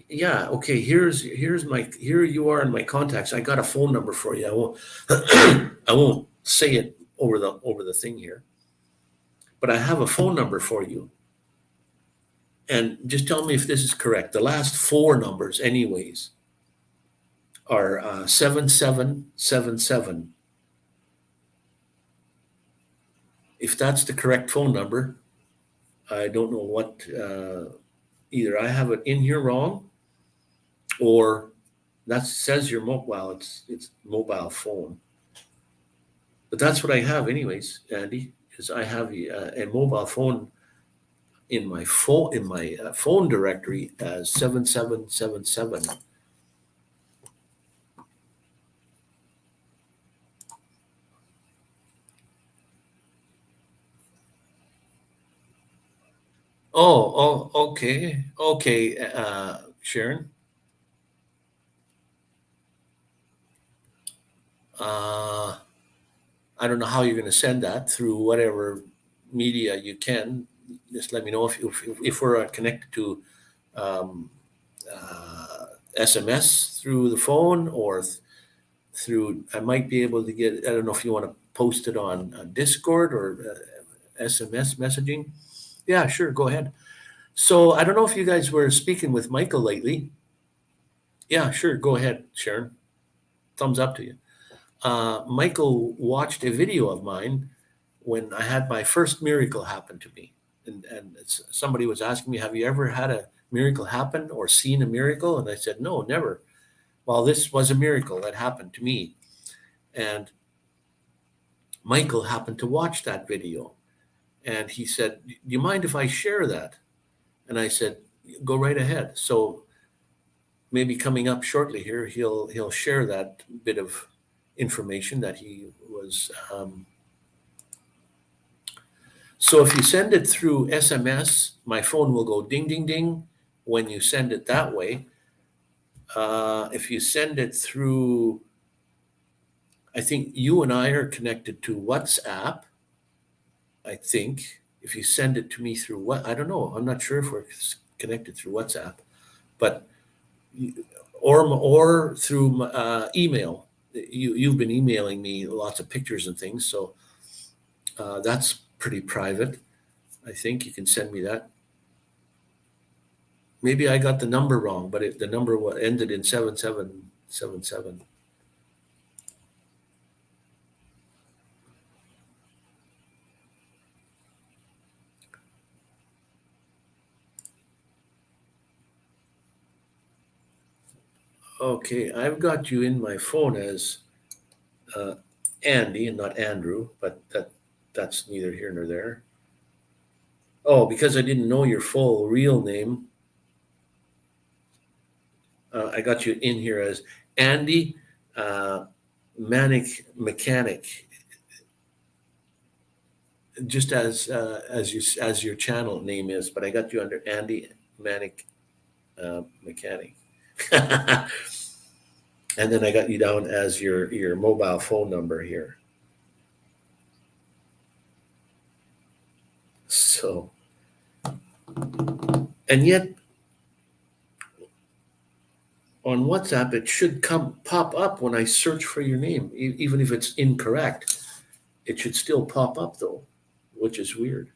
Yeah, okay, here you are in my contacts. I got a phone number for you. I won't I won't say it over the thing here. But I have a phone number for you. And just tell me if this is correct. The last four numbers, anyways, are 7777. If that's the correct phone number, I don't know what, either I have it in here wrong, or that says your mobile, it's mobile phone. But that's what I have anyways, Andy, is I have a mobile phone in my phone directory as 7777. Okay. Okay, Sharon. I don't know how you're going to send that, through whatever media you can. Just let me know if we're connected to SMS through the phone, or through, I might be able to get, I don't know if you want to post it on Discord or SMS messaging. Yeah, sure, go ahead. So I don't know if you guys were speaking with Michael lately. Yeah, sure, go ahead, Sharon. Thumbs up to you. Michael watched a video of mine when I had my first miracle happen to me. and somebody was asking me, have you ever had a miracle happen or seen a miracle? And I said, no, never. Well, this was a miracle that happened to me. And Michael happened to watch that video, and he said, do you mind if I share that? And I said, go right ahead. So maybe coming up shortly here, he'll share that bit of information that he was. So if you send it through SMS, my phone will go ding, ding, ding when you send it that way. If you send it through, I think you and I are connected to WhatsApp. I think if you send it to me through what, I don't know. I'm not sure if we're connected through WhatsApp, but or through email. You've been emailing me lots of pictures and things, so that's pretty private. I think you can send me that. Maybe I got the number wrong, but the number ended in 7777. Okay, I've got you in my phone as uh, Andy and not Andrew, but that's neither here nor there. Oh, because I didn't know your full real name, I got you in here as Andy uh, Manic Mechanic, just as your channel name is. But I got you under Andy Manic Mechanic, and then I got you down as your mobile phone number here. So, and yet on WhatsApp, it should pop up when I search for your name, even if it's incorrect. It should still pop up though, which is weird.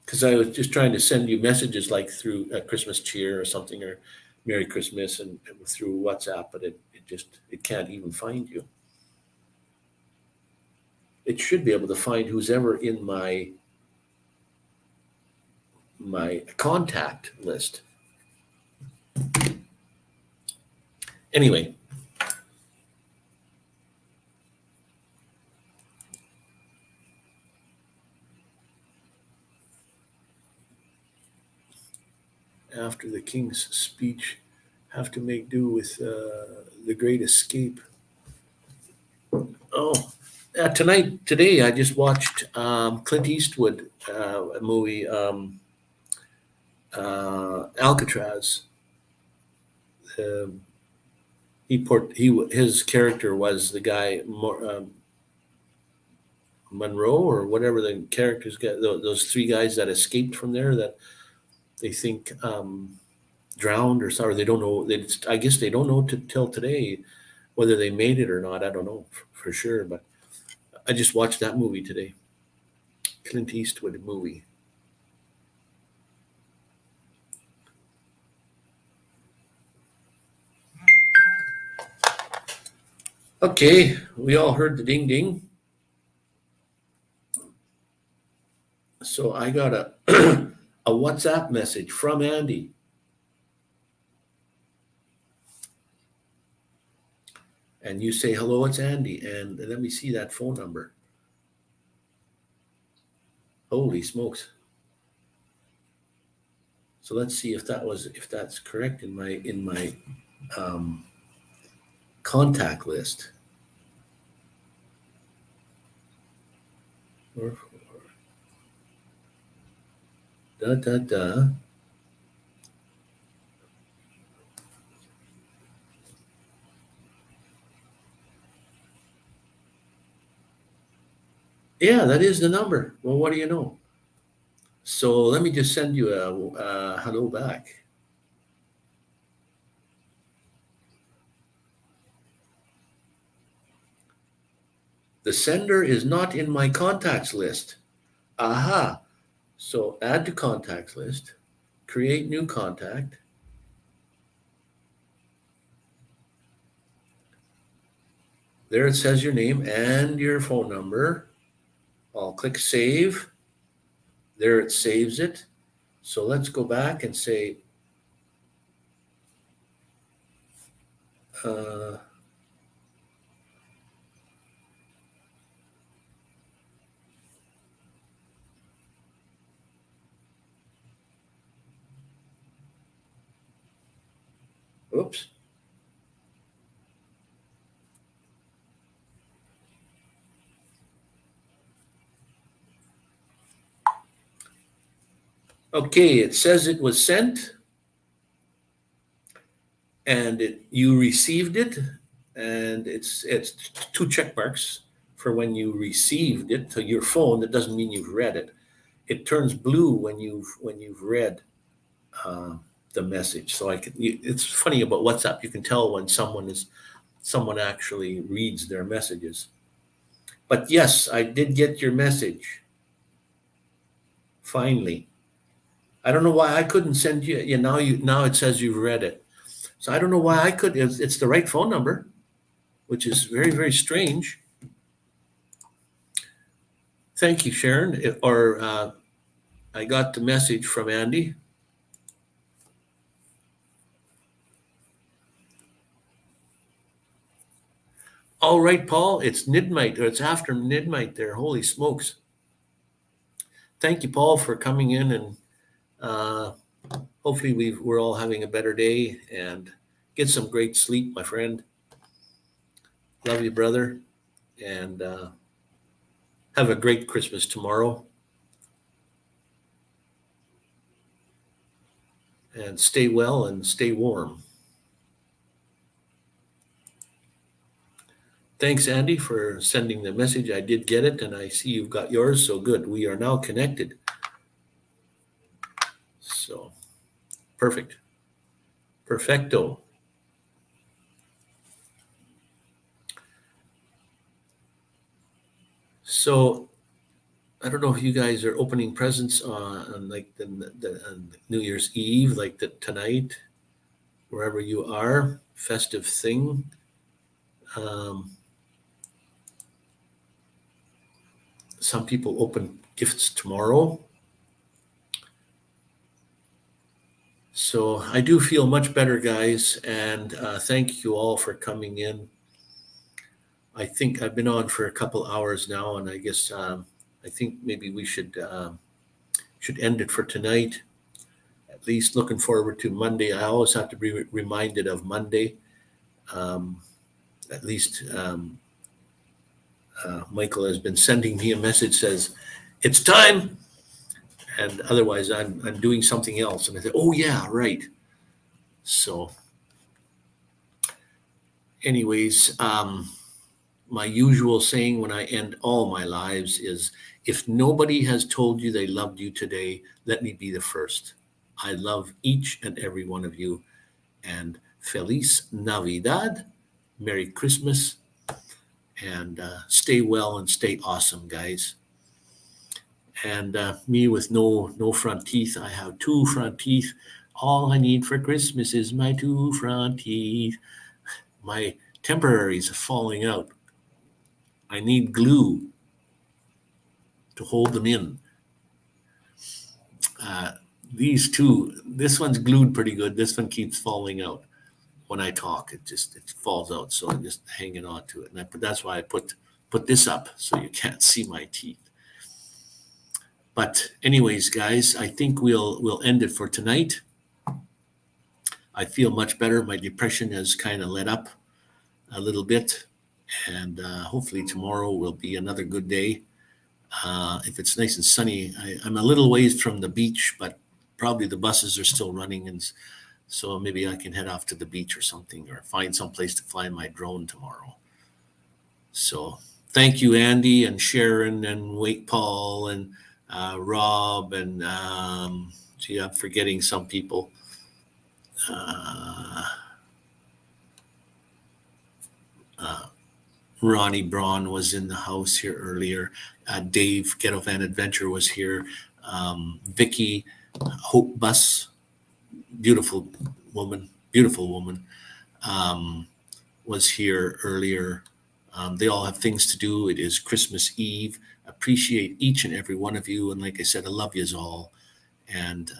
Because I was just trying to send you messages like through Christmas cheer or something, or Merry Christmas, and through WhatsApp, but it can't even find you. It should be able to find who's ever in my contact list. Anyway, after the king's speech, have to make do with the Great Escape. Oh, today, I just watched Clint Eastwood a movie, Alcatraz. Um, his character was the guy Monroe or whatever the characters get. Those three guys that escaped from there that they think drowned or sorry, they don't know. I guess they don't know till today whether they made it or not. I don't know for sure, but I just watched that movie today. Clint Eastwood movie. Okay, we all heard the ding ding. So I got a a WhatsApp message from Andy. And you say, hello, it's Andy. And let me see that phone number. Holy smokes. So let's see if that's correct in my um, contact list. Or da da da. Yeah, that is the number. Well, what do you know? So let me just send you a hello back. The sender is not in my contacts list. Aha. So add to contacts list, create new contact. There it says your name and your phone number. I'll click save. There it saves it. So let's go back and say, uh, oops. Okay, it says it was sent and you received it, and it's two check marks for when you received it to your phone. That doesn't mean you've read it. It turns blue when you've read uh, the message. So it's funny about WhatsApp. You can tell when someone actually reads their messages. But yes, I did get your message. Finally, I don't know why I couldn't send you. Yeah, now it says you've read it. So I don't know why I could. It's the right phone number, which is very, very strange. Thank you, Sharon. I got the message from Andy. All right, Paul. It's midnight, or it's after midnight there. Holy smokes! Thank you, Paul, for coming in, and uh, hopefully we're all having a better day and get some great sleep, my friend. Love you, brother, and have a great Christmas tomorrow. And stay well and stay warm. Thanks, Andy, for sending the message. I did get it, and I see you've got yours. So good. We are now connected. So perfect. Perfecto. So I don't know if you guys are opening presents on like on New Year's Eve, like tonight, wherever you are, festive thing. Um, some people open gifts tomorrow. So I do feel much better, guys, and thank you all for coming in. I think I've been on for a couple hours now, and I guess I think maybe we should end it for tonight. At least looking forward to Monday. I always have to be reminded of Monday. Um, at least Michael has been sending me a message says it's time, and otherwise I'm doing something else, and I say, oh yeah, right. So, anyways, my usual saying when I end all my lives is, if nobody has told you they loved you today, let me be the first. I love each and every one of you, and Feliz Navidad, Merry Christmas, and stay well and stay awesome, guys. And me with no front teeth, I have two front teeth. All I need for Christmas is my two front teeth. My temporaries are falling out. I need glue to hold them in. Uh, these two, this one's glued pretty good. This one keeps falling out when I talk. It falls out, so I'm just hanging on to it. And that's why I put this up so you can't see my teeth. But anyways, guys, I think we'll end it for tonight. I feel much better. My depression has kind of let up a little bit, and hopefully tomorrow will be another good day. If it's nice and sunny, I'm a little ways from the beach, but probably the buses are still running, and so maybe I can head off to the beach or something, or find some place to fly my drone tomorrow. So thank you, Andy and Sharon and Wait Paul and Rob and gee, I'm forgetting some people. Uh, Ronnie Braun was in the house here earlier. Dave Ghetto Van Adventure was here. Vicky Hope Bus, beautiful woman, was here earlier. They all have things to do. It is Christmas Eve. Appreciate each and every one of you. And like I said, I love yous all. And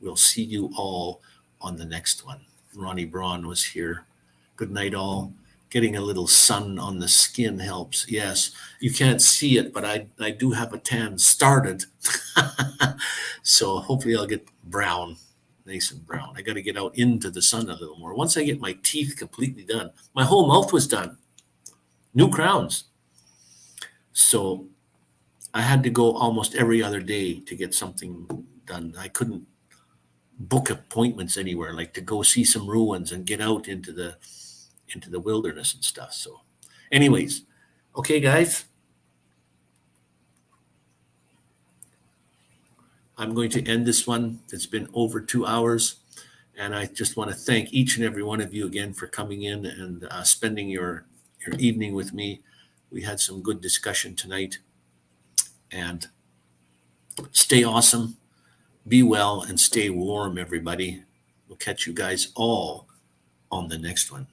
we'll see you all on the next one. Ronnie Braun was here. Good night, all. Getting a little sun on the skin helps. Yes, you can't see it, but I do have a tan started. So hopefully I'll get brown, nice and brown. I got to get out into the sun a little more. Once I get my teeth completely done, my whole mouth was done. New crowns. So I had to go almost every other day to get something done. I couldn't book appointments anywhere, like to go see some ruins and get out into the wilderness and stuff. So anyways, okay guys, I'm going to end this one. It's been over 2 hours, and I just want to thank each and every one of you again for coming in and spending your evening with me. We had some good discussion tonight, and stay awesome, be well, and stay warm, everybody. We'll catch you guys all on the next one.